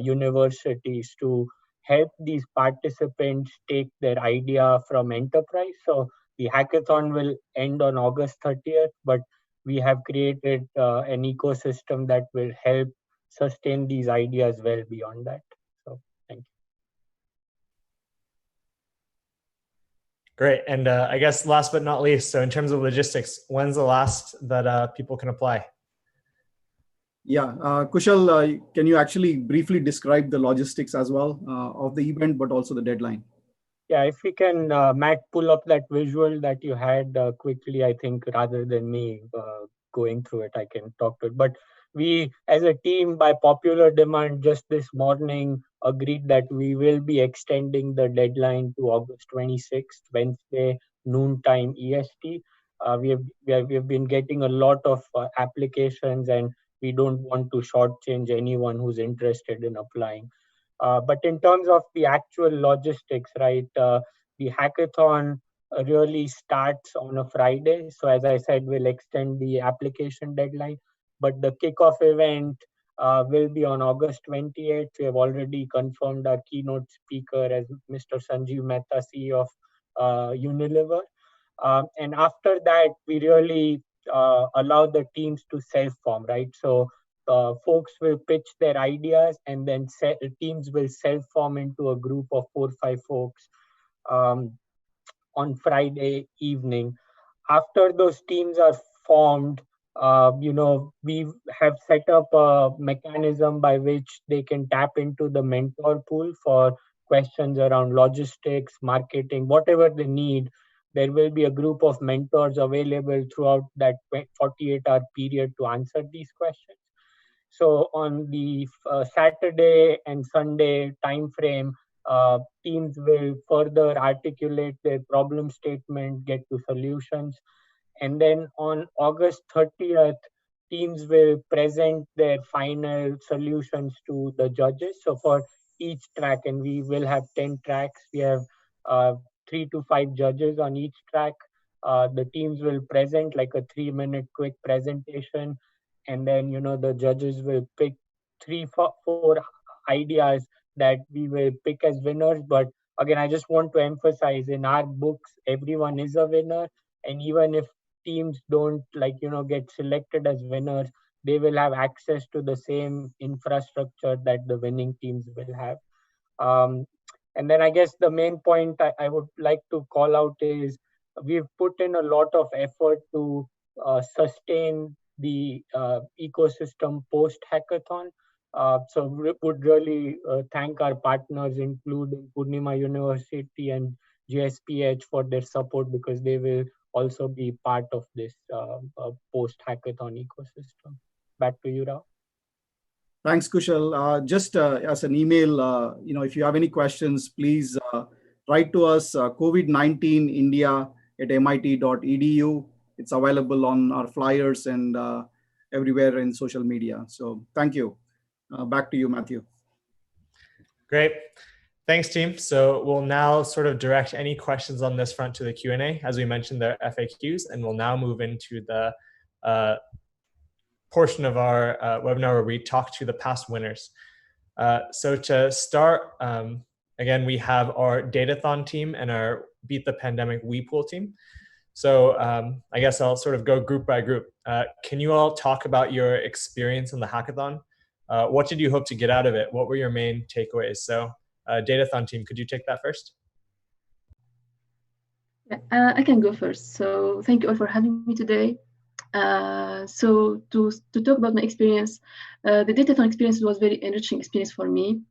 universities to help these participants take their idea from enterprise. So the hackathon will end on August 30th, but we have created an ecosystem that will help sustain these ideas well beyond that. So thank you. Great. And I guess last but not least, so in terms of logistics, when's the last that people can apply? Yeah, Kushal, can you actually briefly describe the logistics as well of the event, but also the deadline? Yeah, if we can, Matt, pull up that visual that you had quickly, I think rather than me going through it, I can talk to it. But we, as a team, by popular demand, just this morning agreed that we will be extending the deadline to August 26th, Wednesday, noontime EST. We have been getting a lot of applications, and we don't want to shortchange anyone who's interested in applying. But in terms of the actual logistics, right, the hackathon really starts on a Friday. So as I said, we'll extend the application deadline. But the kickoff event will be on August 28th. We have already confirmed our keynote speaker as Mr. Sanjeev Mehta, CEO of Unilever. And after that, we really allow the teams to self-form, right? So folks will pitch their ideas, and then teams will self-form into a group of 4 or 5 folks on Friday evening. After those teams are formed, we have set up a mechanism by which they can tap into the mentor pool for questions around logistics, marketing, whatever they need. There will be a group of mentors available throughout that 48-hour period to answer these questions. So on the Saturday and Sunday timeframe, teams will further articulate their problem statement, get to solutions. And then on August 30th, teams will present their final solutions to the judges. So for each track, and we will have 10 tracks, we have 3 to 5 judges on each track. The teams will present like a 3-minute quick presentation. And then, the judges will pick 3 or 4 ideas that we will pick as winners. But again, I just want to emphasize, in our books, everyone is a winner. And even if teams don't get selected as winners, they will have access to the same infrastructure that the winning teams will have. And then I guess the main point I would like to call out is we've put in a lot of effort to sustain the ecosystem post-hackathon. So we would really thank our partners, including Poornima University and JSPH, for their support, because they will also be part of this post-hackathon ecosystem. Back to you, Rao. Thanks, Kushal. Just as an email, if you have any questions, please write to us, COVID-19 India@mit.edu. It's available on our flyers and everywhere in social media. So thank you. Back to you, Matthew. Great. Thanks, team. So we'll now sort of direct any questions on this front to the Q&A. As we mentioned, they're FAQs, and we'll now move into the portion of our webinar where we talk to the past winners. So to start, again, we have our Datathon team and our Beat the Pandemic WePool team. So I guess I'll sort of go group by group. Can you all talk about your experience in the hackathon? What did you hope to get out of it? What were your main takeaways? So Datathon team, could you take that first? I can go first. So thank you all for having me today. So to talk about my experience, the Datathon experience was very enriching experience for me.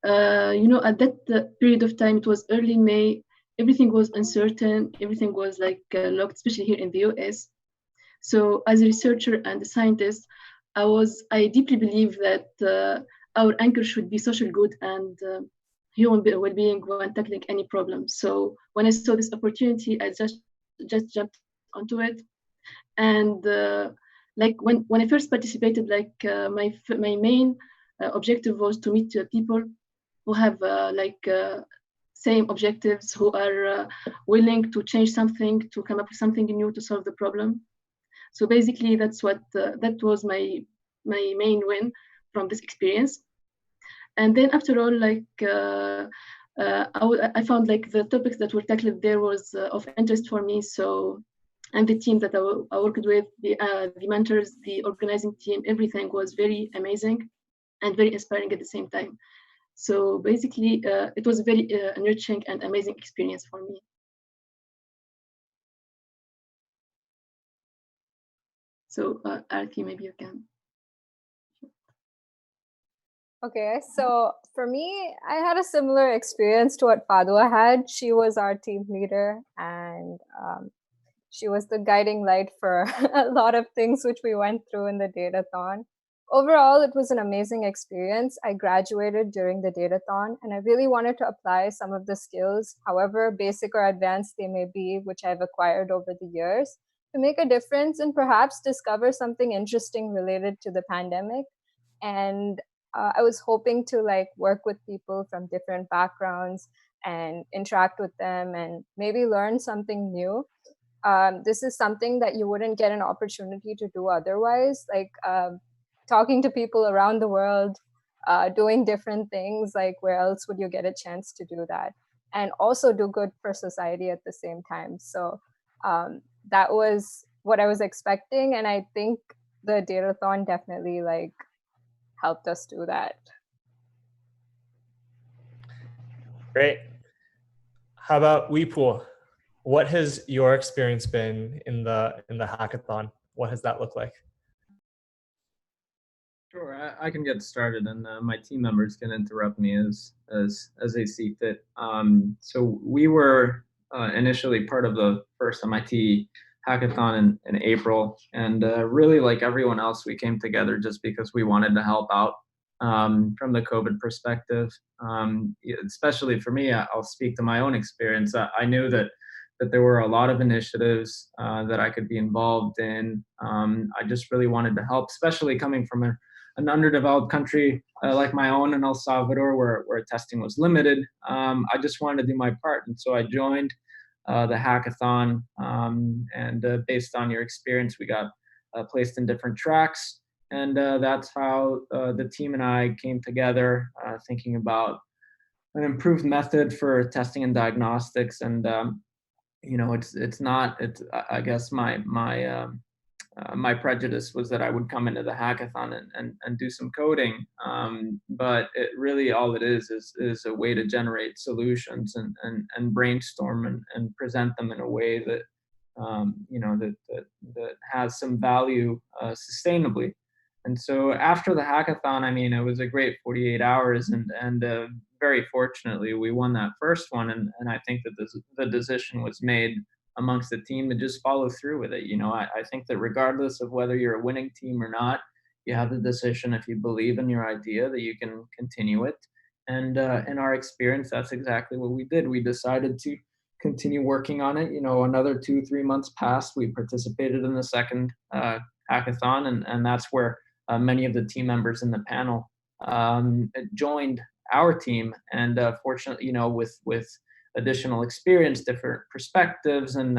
At that period of time, it was early May, everything was uncertain, everything was like locked, especially here in the US. So as a researcher and a scientist, I deeply believe that our anchor should be social good and human well-being when tackling any problem. So when I saw this opportunity, I just jumped onto it. And like when I first participated, like my main objective was to meet people who have same objectives, who are willing to change something, to come up with something new to solve the problem. So basically, that's what that was my main win from this experience. And then after all, like I found like the topics that were tackled there was of interest for me. So, and the team that I worked with, the mentors, the organizing team, everything was very amazing and very inspiring at the same time. So basically, it was a very enriching and amazing experience for me. So Arti, maybe you can. Okay, so for me, I had a similar experience to what Fadwa had. She was our team leader, and she was the guiding light for a lot of things which we went through in the Datathon. Overall, it was an amazing experience. I graduated during the Datathon, and I really wanted to apply some of the skills, however basic or advanced they may be, which I've acquired over the years, to make a difference and perhaps discover something interesting related to the pandemic. And I was hoping to like work with people from different backgrounds and interact with them and maybe learn something new. This is something that you wouldn't get an opportunity to do otherwise, like talking to people around the world, doing different things. Like where else would you get a chance to do that? And also do good for society at the same time. So that was what I was expecting. And I think the Datathon definitely like helped us do that. Great. How about Weepool? What has your experience been in the hackathon? What has that looked like? Sure, I can get started, and my team members can interrupt me as they see fit. So we were initially part of the first MIT hackathon in April, and really, like everyone else, we came together just because we wanted to help out from the COVID perspective. Especially for me, I'll speak to my own experience. I knew that there were a lot of initiatives that I could be involved in. I just really wanted to help, especially coming from an underdeveloped country like my own in El Salvador, where testing was limited. I just wanted to do my part, and so I joined the hackathon. And based on your experience, we got placed in different tracks, and that's how the team and I came together, thinking about an improved method for testing and diagnostics. And I guess my prejudice was that I would come into the hackathon and do some coding, but it really all it is a way to generate solutions and brainstorm and present them in a way that that has some value sustainably. And so after the hackathon, I mean, it was a great 48 hours, and very fortunately we won that first one, and I think that the decision was made amongst the team to just follow through with it. I think that regardless of whether you're a winning team or not, you have the decision, if you believe in your idea, that you can continue it. And in our experience, that's exactly what we did. We decided to continue working on it. Another 2-3 months passed. We participated in the second hackathon, and that's where many of the team members in the panel joined our team. And fortunately, with additional experience, different perspectives, and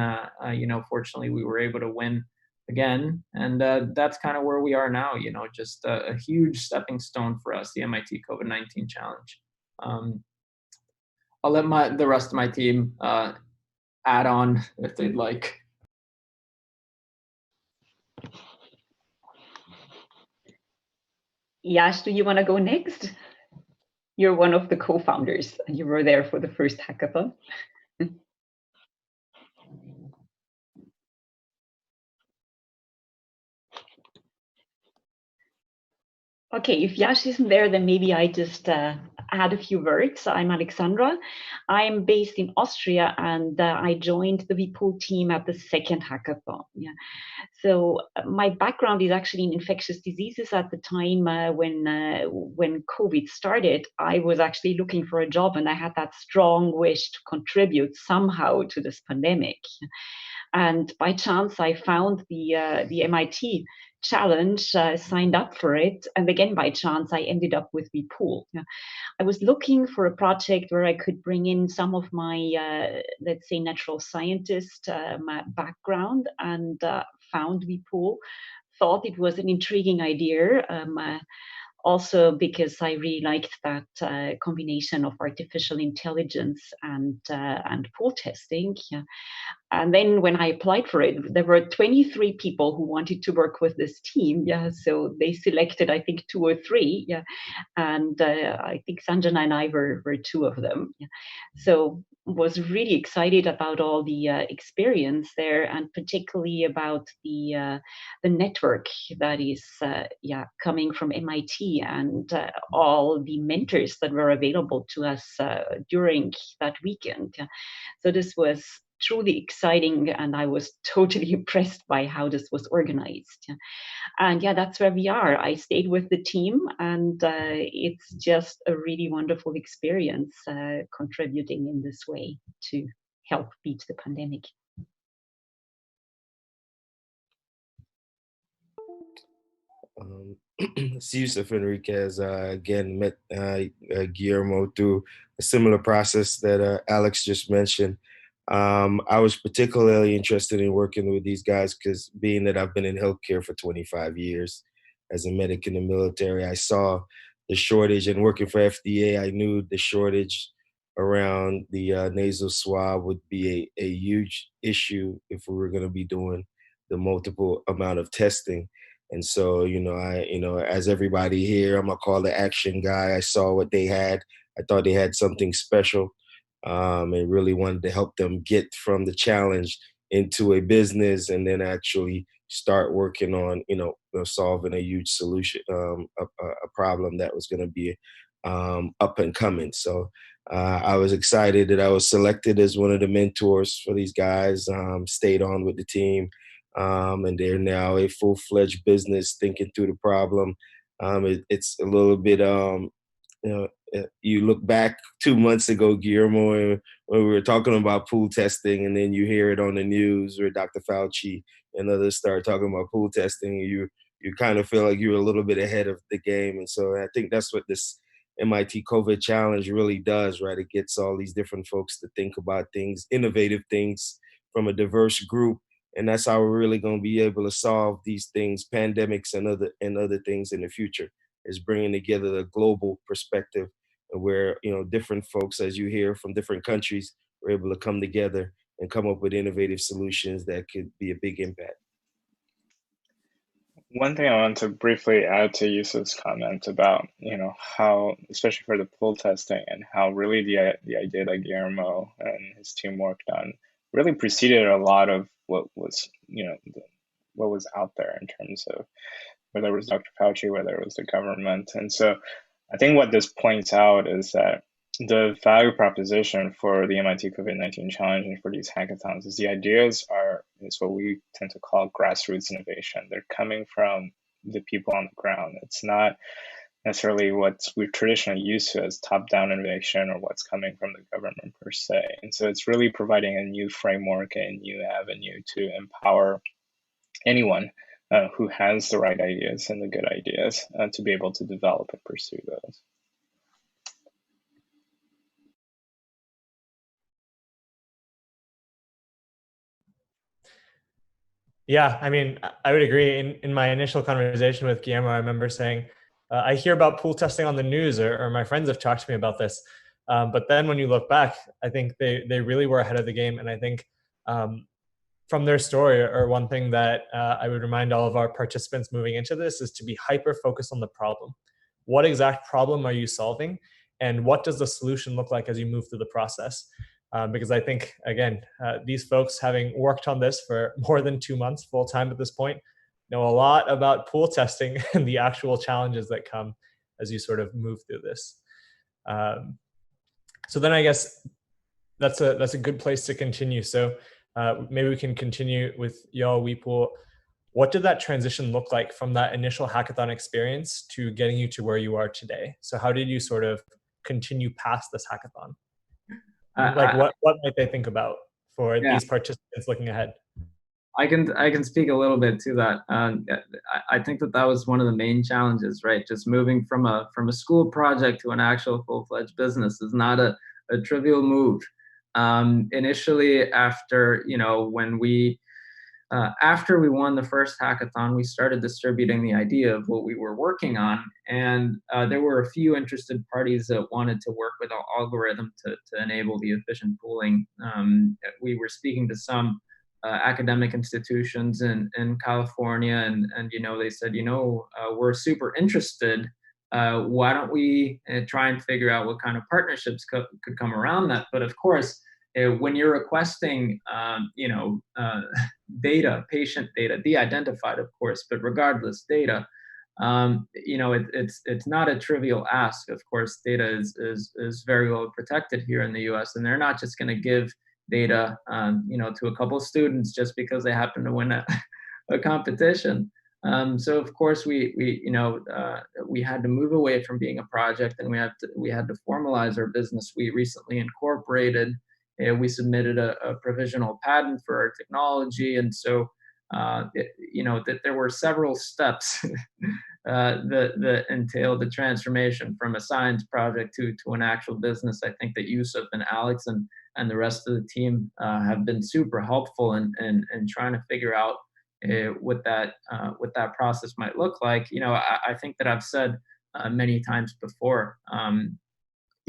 fortunately we were able to win again. And that's kind of where we are now. Just a huge stepping stone for us, the MIT COVID-19 challenge. I'll let the rest of my team add on if they'd like. Yash, do you want to go next? You're one of the co-founders, and you were there for the first hackathon. Okay, if Yash isn't there, then maybe I just add a few words. I'm Alexandra. I'm based in Austria, and I joined the vPool team at the second hackathon. Yeah. So my background is actually in infectious diseases. At the time when COVID started, I was actually looking for a job, and I had that strong wish to contribute somehow to this pandemic. And by chance, I found the MIT challenge, signed up for it, and again by chance, I ended up with vPool. I was looking for a project where I could bring in some of my, let's say, natural scientist background, and found vPool. Thought it was an intriguing idea. Also because I really liked that combination of artificial intelligence and pool testing. Yeah. And then when I applied for it, there were 23 people who wanted to work with this team. Yeah, so they selected, I think, 2 or 3. Yeah, and I think Sanjana and I were 2 of them. Yeah. So was really excited about all the experience there, and particularly about the network that is coming from MIT, and all the mentors that were available to us during that weekend. Yeah. So this was truly exciting, and I was totally impressed by how this was organized. And yeah, that's where we are. I stayed with the team, and it's just a really wonderful experience contributing in this way to help beat the pandemic. Yusuf Enriquez, again, met Guillermo through a similar process that Alex just mentioned. I was particularly interested in working with these guys because being that I've been in healthcare for 25 years as a medic in the military, I saw the shortage, and working for FDA, I knew the shortage around the nasal swab would be a huge issue if we were going to be doing the multiple amount of testing. And so, as everybody here, I'm a call to action guy. I saw what they had. I thought they had something special, and really wanted to help them get from the challenge into a business, and then actually start working on, solving a huge solution, a problem that was going to be up and coming. So I was excited that I was selected as one of the mentors for these guys, stayed on with the team. And they're now a full-fledged business thinking through the problem. It's a little bit, you look back 2 months ago, Guillermo, when we were talking about pool testing, and then you hear it on the news where Dr. Fauci and others start talking about pool testing, you kind of feel like you're a little bit ahead of the game. And so I think that's what this MIT COVID challenge really does, right? It gets all these different folks to think about things, innovative things from a diverse group. And that's how we're really going to be able to solve these things, pandemics and other things in the future, is bringing together the global perspective where, different folks, as you hear from different countries, were able to come together and come up with innovative solutions that could be a big impact. One thing I want to briefly add to Yusuf's comment about, how, especially for the pool testing, and how really the idea that Guillermo and his team worked on really preceded a lot of what was, what was out there in terms of whether it was Dr. Fauci, whether it was the government. And so I think what this points out is that the value proposition for the MIT COVID-19 challenge and for these hackathons is the ideas is what we tend to call grassroots innovation. They're coming from the people on the ground. It's not necessarily what we're traditionally used to as top-down innovation or what's coming from the government per se. And so it's really providing a new framework, a new avenue to empower anyone who has the right ideas and the good ideas to be able to develop and pursue those. Yeah, I mean, I would agree. In my initial conversation with Guillermo, I remember saying, I hear about pool testing on the news, or my friends have talked to me about this. But then when you look back, I think they really were ahead of the game. And I think from their story, or one thing that I would remind all of our participants moving into this, is to be hyper-focused on the problem. what exact problem are you solving, and what does the solution look like as you move through the process? Because I think, again, these folks, having worked on this for more than 2 months full time at this point, know a lot about pool testing and the actual challenges that come as you sort of move through this. So then I guess that's a good place to continue. So maybe we can continue with y'all, Weepool. What did that transition look like from that initial hackathon experience to getting you to where you are today? So how did you sort of continue past this hackathon? Like what might they think about for these participants looking ahead? I can speak a little bit to that. I think that was one of the main challenges, right? Just moving from a school project to an actual full-fledged business is not a trivial move. Initially, after after we won the first hackathon, we started distributing the idea of what we were working on, and there were a few interested parties that wanted to work with our algorithm to enable the efficient pooling. We were speaking to some academic institutions in California, and they said, we're super interested. Why don't we try and figure out what kind of partnerships could come around that? But of course, when you're requesting, data, patient data, de-identified, of course, but regardless data, it's not a trivial ask. Of course, data is very well protected here in the U.S., and they're not just going to give data, to a couple of students just because they happen to win a competition. So of course we had to move away from being a project, and we had to formalize our business. We recently incorporated. We submitted a provisional patent for our technology, and so that there were several steps that entailed the transformation from a science project to an actual business. I think that Yusuf and Alex and the rest of the team have been super helpful in trying to figure out what that process might look like. I think that I've said many times before,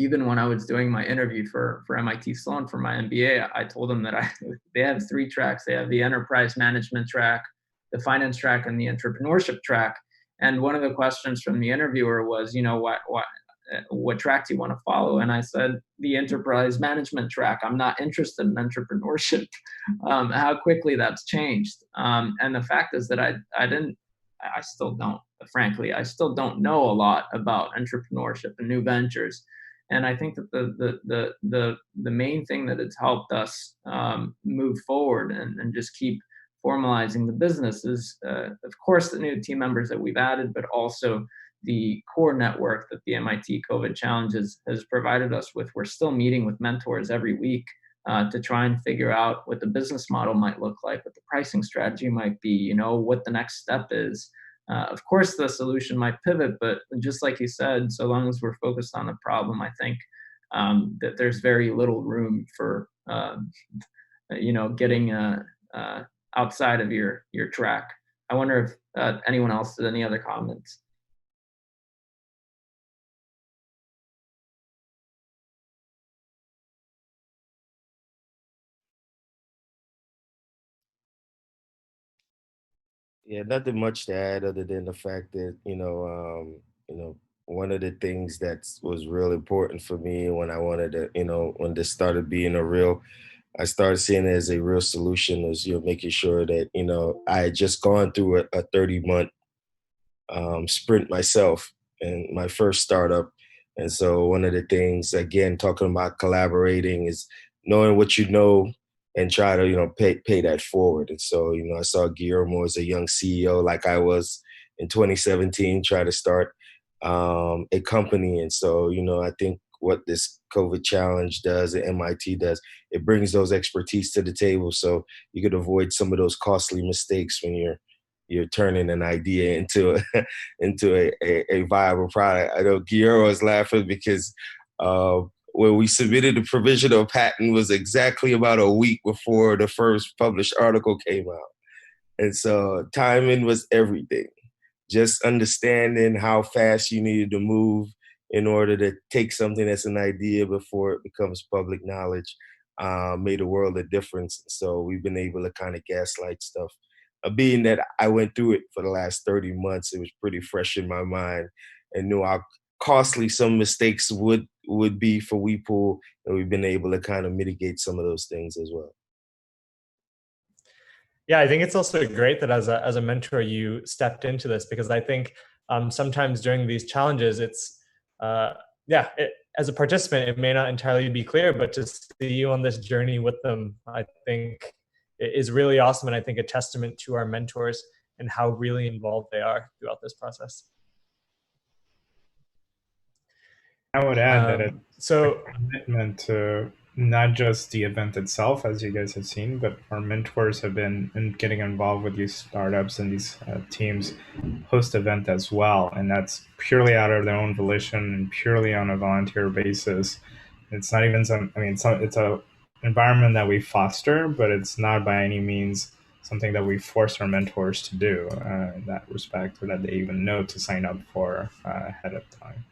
even when I was doing my interview for MIT Sloan for my MBA, I told them that they have 3 tracks. They have the enterprise management track, the finance track, and the entrepreneurship track. And one of the questions from the interviewer was, what track do you want to follow? And I said, the enterprise management track. I'm not interested in entrepreneurship. How quickly that's changed. And the fact is that I still don't, frankly, I still don't know a lot about entrepreneurship and new ventures. And I think that the main thing that it's helped us move forward and just keep formalizing the business is, of course, the new team members that we've added, but also the core network that the MIT COVID Challenge has provided us with. We're still meeting with mentors every week to try and figure out what the business model might look like, what the pricing strategy might be, what the next step is. Of course, the solution might pivot, but just like you said, so long as we're focused on the problem, I think that there's very little room for, getting outside of your track. I wonder if anyone else did any other comments. Yeah, nothing much to add other than the fact that, one of the things that was real important for me when I wanted to, when this started being I started seeing it as a real solution was, making sure that, I had just gone through a 30-month sprint myself in my first startup. And so one of the things, again, talking about collaborating is knowing what you know and try to, pay that forward. And so, I saw Guillermo as a young CEO like I was in 2017, try to start a company. And so, I think what this COVID challenge does, and MIT does, it brings those expertise to the table so you could avoid some of those costly mistakes when you're turning an idea into a viable product. I know Guillermo is laughing because when we submitted the provisional patent was exactly about a week before the first published article came out. And so timing was everything. Just understanding how fast you needed to move in order to take something that's an idea before it becomes public knowledge made a world of difference. So we've been able to kind of gaslight stuff. Being that I went through it for the last 30 months, it was pretty fresh in my mind. knew how costly some mistakes would be for Weepool, and we've been able to kind of mitigate some of those things as well. Yeah, I think it's also great that as a mentor you stepped into this, because I think sometimes during these challenges, it's as a participant, it may not entirely be clear, but to see you on this journey with them, I think is really awesome, and I think a testament to our mentors and how really involved they are throughout this process. I would add that it's a commitment to not just the event itself, as you guys have seen, but our mentors have been getting involved with these startups and these teams post-event as well. And that's purely out of their own volition and purely on a volunteer basis. It's not even it's a environment that we foster, but it's not by any means something that we force our mentors to do in that respect, or that they even know to sign up for ahead of time.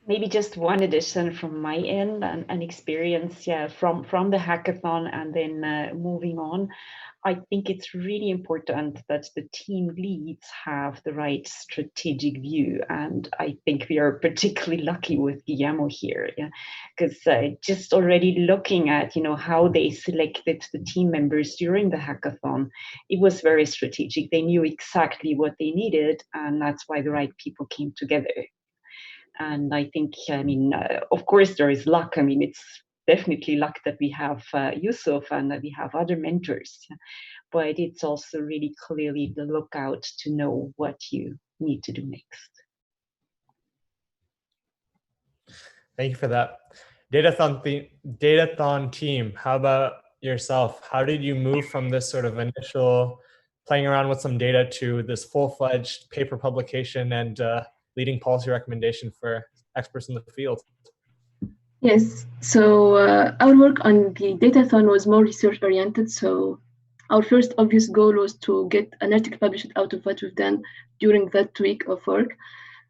Maybe just one addition from my end, an experience from the hackathon, and then moving on. I think it's really important that the team leads have the right strategic view, and I think we are particularly lucky with Guillermo here, because just already looking at how they selected the team members during the hackathon, it was very strategic. They knew exactly what they needed, and that's why the right people came together. And I think, of course, there is luck. It's definitely luck that we have Yusuf and that we have other mentors. But it's also really clearly the lookout to know what you need to do next. Thank you for that. Datathon team, how about yourself? How did you move from this sort of initial playing around with some data to this full-fledged paper publication and leading policy recommendation for experts in the field? Yes, so our work on the Datathon was more research-oriented. So our first obvious goal was to get an article published out of what we've done during that week of work.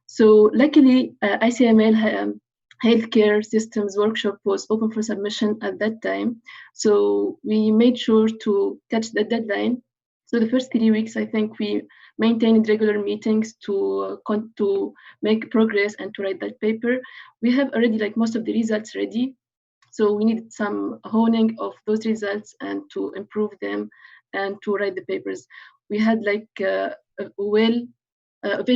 So luckily, ICML Healthcare Systems Workshop was open for submission at that time. So we made sure to catch the deadline. So the first 3 weeks, I think we maintained regular meetings to make progress and to write that paper. We have already most of the results ready. So we needed some honing of those results and to improve them and to write the papers. We had very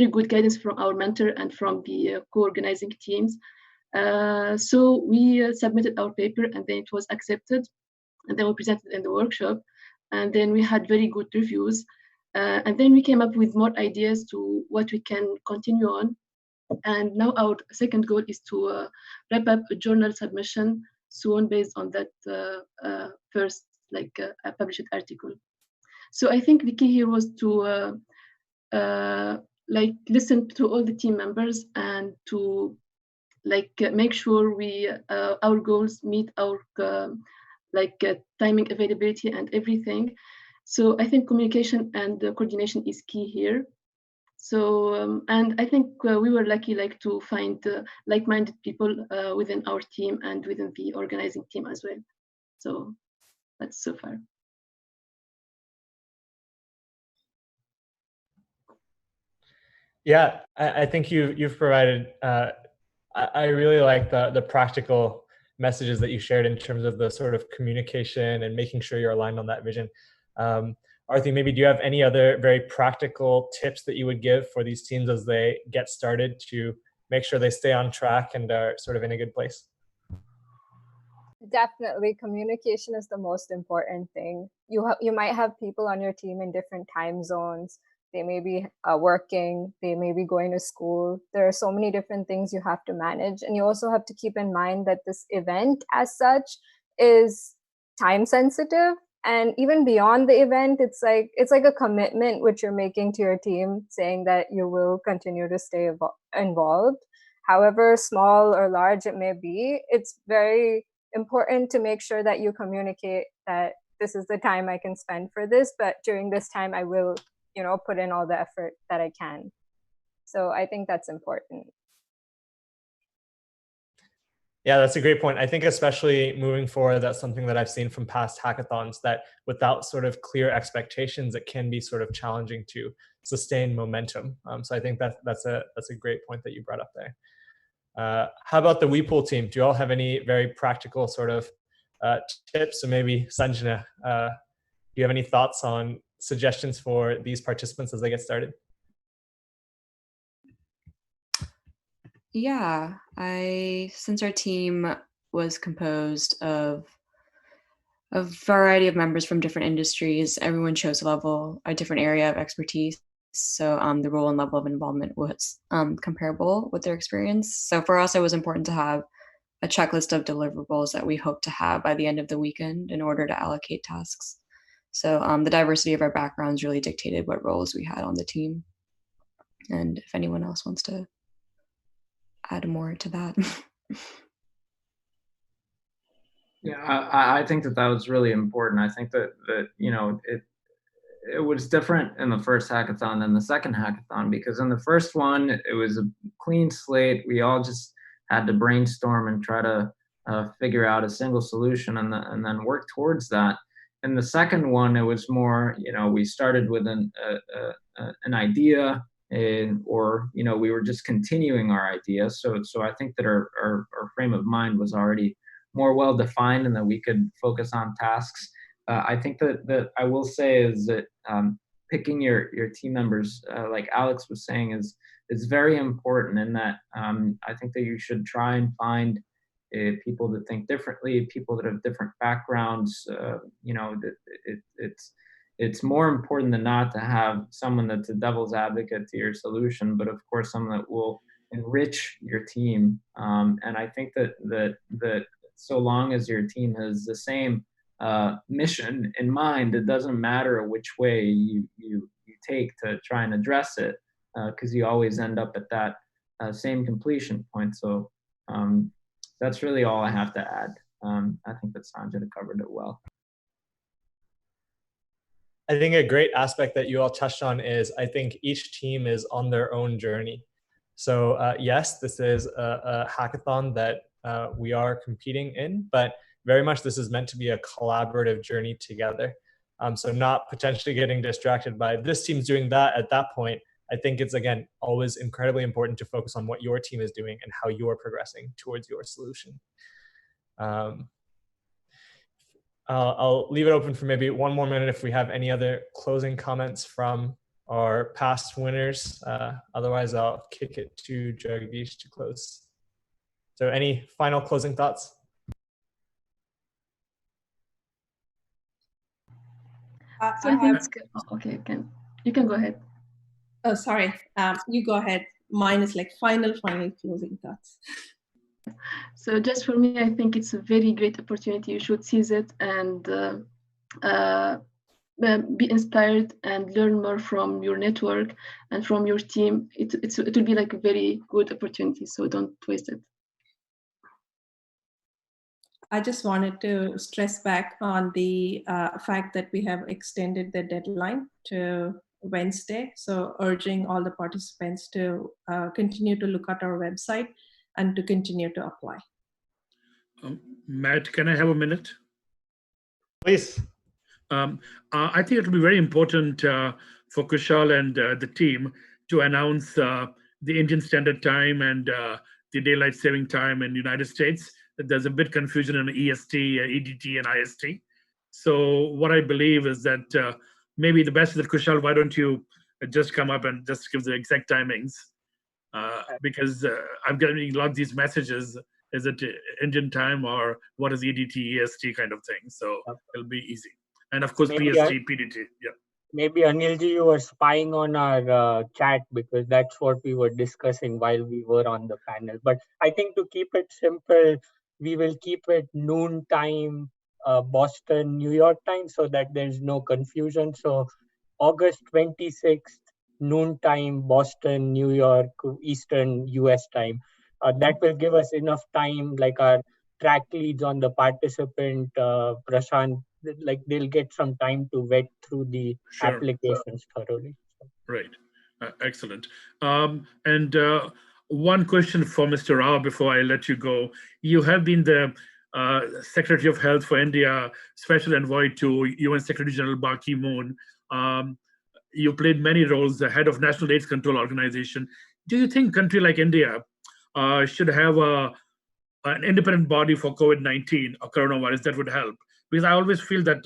good guidance from our mentor and from the co-organizing teams. So we submitted our paper, and then it was accepted, and then we presented in the workshop, and then we had very good reviews. And then we came up with more ideas to what we can continue on. And now our second goal is to wrap up a journal submission soon based on that first published article. So I think the key here was to listen to all the team members and to make sure we our goals meet our timing, availability, and everything. So I think communication and coordination is key here. So and I think we were lucky to find like-minded people within our team and within the organizing team as well. So that's so far. Yeah, I think you've provided. I really like the practical messages that you shared in terms of the sort of communication and making sure you're aligned on that vision. Arthi, maybe do you have any other very practical tips that you would give for these teams as they get started to make sure they stay on track and are sort of in a good place? Definitely, communication is the most important thing. You might have people on your team in different time zones. They may be working, they may be going to school. There are so many different things you have to manage. And you also have to keep in mind that this event as such is time sensitive. And even beyond the event, it's like a commitment which you're making to your team, saying that you will continue to stay involved. However small or large it may be, it's very important to make sure that you communicate that this is the time I can spend for this, but during this time I will put in all the effort that I can. So I think that's important. Yeah, that's a great point. I think especially moving forward, that's something that I've seen from past hackathons, that without sort of clear expectations, it can be sort of challenging to sustain momentum. So I think that's a great point that you brought up there. How about the WePool team? Do you all have any very practical sort of tips? So maybe Sanjana, do you have any thoughts on suggestions for these participants as they get started? Yeah, since our team was composed of a variety of members from different industries, everyone chose a different area of expertise. So the role and level of involvement was comparable with their experience. So for us, it was important to have a checklist of deliverables that we hope to have by the end of the weekend in order to allocate tasks. So the diversity of our backgrounds really dictated what roles we had on the team. And if anyone else wants to add more to that. Yeah, I think that was really important. I think that you know, it was different in the first hackathon than the second hackathon, because in the first one it was a clean slate. We all just had to brainstorm and try to figure out a single solution and then work towards that. In the second one, it was more, you know, we started with an idea, or you know, we were just continuing our idea. So I think that our frame of mind was already more well defined, and that we could focus on tasks. I think that I will say is that picking your team members, like Alex was saying, is very important. In that I think that you should try and find people that think differently, people that have different backgrounds. You know, it's more important than not to have someone that's a devil's advocate to your solution, but of course someone that will enrich your team. And I think that so long as your team has the same mission in mind, it doesn't matter which way you take to try and address it, because you always end up at that same completion point. So that's really all I have to add. I think that Sanjana covered it well. I think a great aspect that you all touched on is, I think each team is on their own journey. So yes, this is a hackathon that we are competing in, but very much this is meant to be a collaborative journey together. So not potentially getting distracted by this team's doing that at that point. I think it's, again, always incredibly important to focus on what your team is doing and how you're progressing towards your solution. I'll leave it open for maybe one more minute if we have any other closing comments from our past winners. Otherwise, I'll kick it to Jagdish to close. So any final closing thoughts? So I think, okay, you can go ahead. Oh, sorry. You go ahead. Mine is like final closing thoughts. So just for me, I think it's a very great opportunity. You should seize it and be inspired and learn more from your network and from your team. It will be like a very good opportunity, so don't waste it. I just wanted to stress back on the fact that we have extended the deadline to Wednesday. So urging all the participants to continue to look at our website and to continue to apply. Matt, can I have a minute? Please. I think it will be very important for Kushal and the team to announce the Indian Standard Time and the Daylight Saving Time in the United States. There's a bit confusion in EST, EDT, and IST. So what I believe is that maybe the best is that, Kushal, why don't you just come up and just give the exact timings? Because I'm getting a lot of these messages. Is it Indian time or what is EDT, EST kind of thing? So it'll be easy. And of course, Maybe PST, PDT. Yeah. Maybe Anilji, you were spying on our chat because that's what we were discussing while we were on the panel. But I think to keep it simple, we will keep it noon time, Boston, New York time, so that there's no confusion. So August 26th, noon time, Boston, New York, Eastern US time. That will give us enough time, like our track leads on the participant, Prashant, like they'll get some time to vet through the applications thoroughly. Right. Excellent. And One question for Mr. Rao before I let you go. You have been the Secretary of Health for India, special envoy to UN Secretary General Ban Ki-moon. You played many roles, the head of National AIDS Control Organization. Do you think a country like India should have an independent body for COVID-19 or coronavirus that would help? Because I always feel that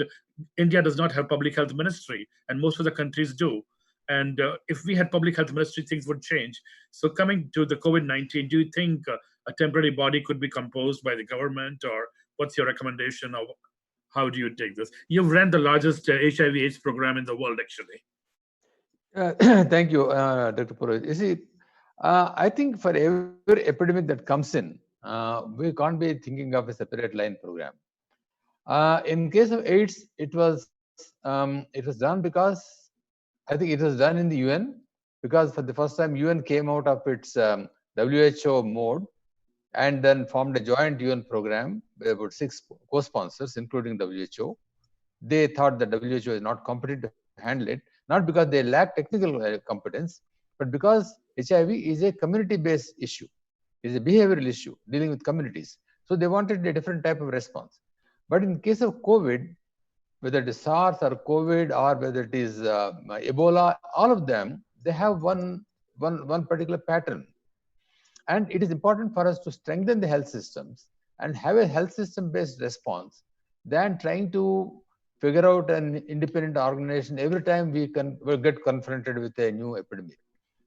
India does not have public health ministry, and most of the countries do. And if we had public health ministry, things would change. So coming to the COVID-19, do you think a temporary body could be composed by the government, or what's your recommendation, or how do you take this? You've ran the largest HIV/AIDS program in the world, actually. Thank you, Dr. Purohit. You see, I think for every epidemic that comes in, we can't be thinking of a separate line program. In case of AIDS, it was done because I think it was done in the UN, because for the first time UN came out of its WHO mode and then formed a joint UN program with about 6 co-sponsors, including WHO. They thought that WHO is not competent to handle it, not because they lack technical competence, but because HIV is a community-based issue. It's a behavioral issue dealing with communities. So they wanted a different type of response. But in case of COVID, whether it is SARS or COVID or whether it is Ebola, all of them, they have one particular pattern. And it is important for us to strengthen the health systems and have a health system-based response than trying to figure out an independent organization every time we'll get confronted with a new epidemic.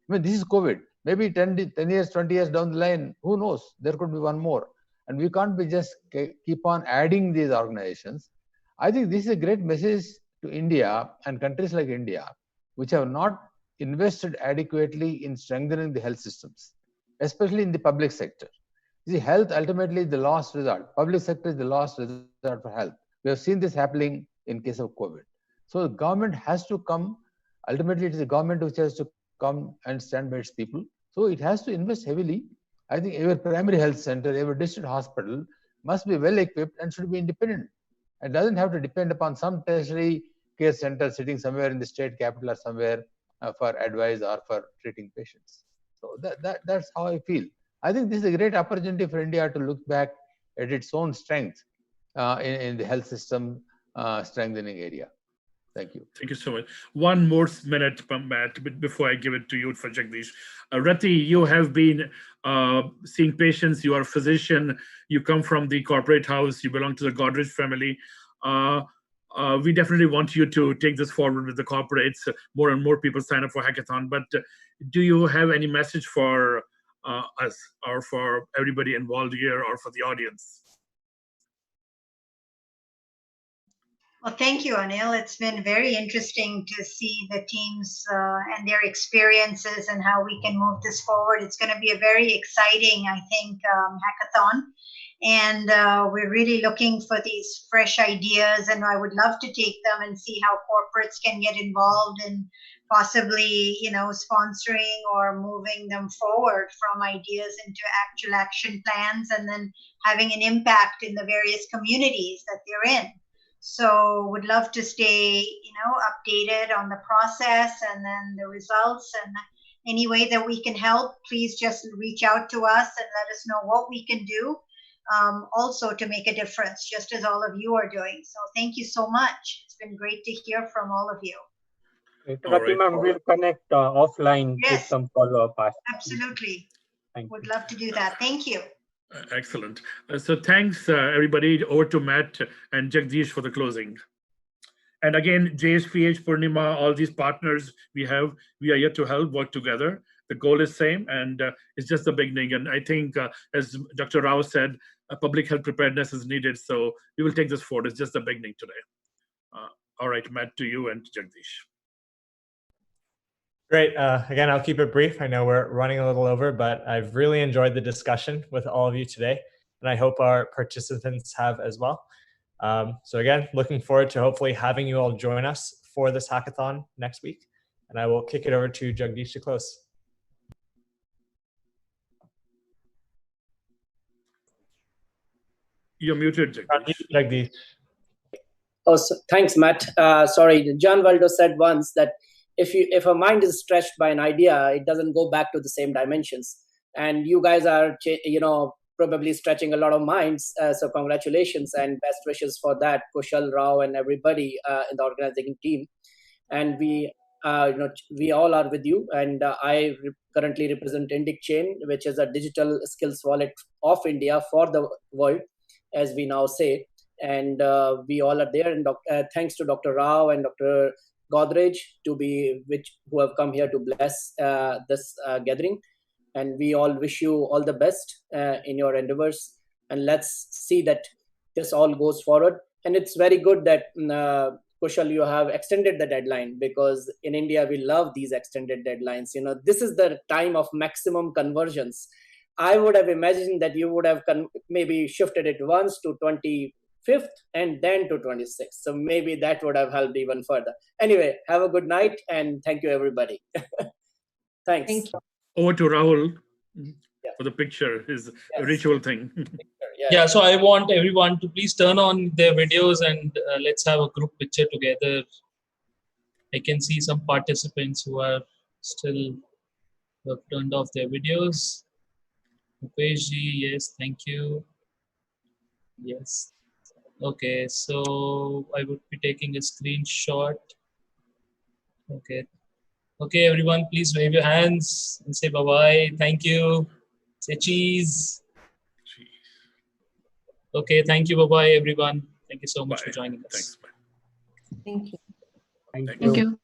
I mean, this is COVID. Maybe 10 years, 20 years down the line, who knows? There could be one more. And we can't be just keep on adding these organizations. I think this is a great message to India and countries like India, which have not invested adequately in strengthening the health systems, especially in the public sector. You see, health ultimately is the last result. Public sector is the last result for health. We have seen this happening in case of COVID. So the government has to come. Ultimately, it is the government which has to come and stand by its people. So it has to invest heavily. I think every primary health center, every district hospital must be well equipped and should be independent. It doesn't have to depend upon some tertiary care center sitting somewhere in the state capital or somewhere for advice or for treating patients. So that's how I feel. I think this is a great opportunity for India to look back at its own strength in the health system strengthening area. Thank you. Thank you so much. One more minute, Matt, before I give it to you for Jagdish. Rati, you have been seeing patients. You are a physician. You come from the corporate house. You belong to the Godrej family. We definitely want you to take this forward with the corporates. More and more people sign up for hackathon. But do you have any message for us or for everybody involved here or for the audience? Well, thank you, Anil. It's been very interesting to see the teams and their experiences and how we can move this forward. It's going to be a very exciting, I think, hackathon. And we're really looking for these fresh ideas, and I would love to take them and see how corporates can get involved in possibly, sponsoring or moving them forward from ideas into actual action plans and then having an impact in the various communities that they're in. So would love to stay, updated on the process and then the results, and any way that we can help, please just reach out to us and let us know what we can do also to make a difference, just as all of you are doing. So thank you so much. It's been great to hear from all of you. Rati ma'am, we'll connect offline with some follow-up. Absolutely. Would you. love to do that. Thank you. Excellent. So thanks, everybody. Over to Matt and Jagdish for the closing. And again, JSPH, Poornima, all these partners we are here to help work together. The goal is same, and it's just the beginning. And I think, as Dr. Rao said, public health preparedness is needed. So we will take this forward. It's just the beginning today. All right, Matt, to you and Jagdish. Great. Again, I'll keep it brief. I know we're running a little over, but I've really enjoyed the discussion with all of you today, and I hope our participants have as well. So again, looking forward to hopefully having you all join us for this hackathon next week, and I will kick it over to Jagdish to close. You're muted, Jagdish. Oh, so, thanks, Matt. Sorry, John Waldo said once that if a mind is stretched by an idea, it doesn't go back to the same dimensions. And you guys are, probably stretching a lot of minds. So congratulations and best wishes for that, Kushal, Rao, and everybody in the organizing team. And we all are with you. And I currently represent Indic-Chain, which is a digital skills wallet of India for the world, as we now say. And we all are there. And thanks to Dr. Rao and Dr. Godrej who have come here to bless this gathering. And we all wish you all the best in your endeavors. And let's see that this all goes forward. And it's very good that Kushal, you have extended the deadline, because in India, we love these extended deadlines. This is the time of maximum conversions. I would have imagined that you would have maybe shifted it once to 25th and then to 26th. So maybe that would have helped even further. Anyway, have a good night and thank you, everybody. Thanks. Thank you. Over to Rahul for the picture, is a ritual thing. Yeah, so I want everyone to please turn on their videos and let's have a group picture together. I can see some participants who are still have turned off their videos. Upeshji, yes, thank you. Yes. Okay, so I would be taking a screenshot. Okay. Okay, everyone, please wave your hands and say bye-bye. Thank you. Say cheese. Okay, thank you. Bye-bye, everyone. Thank you so much for joining us. Thanks. Thank you. Thank Thank you.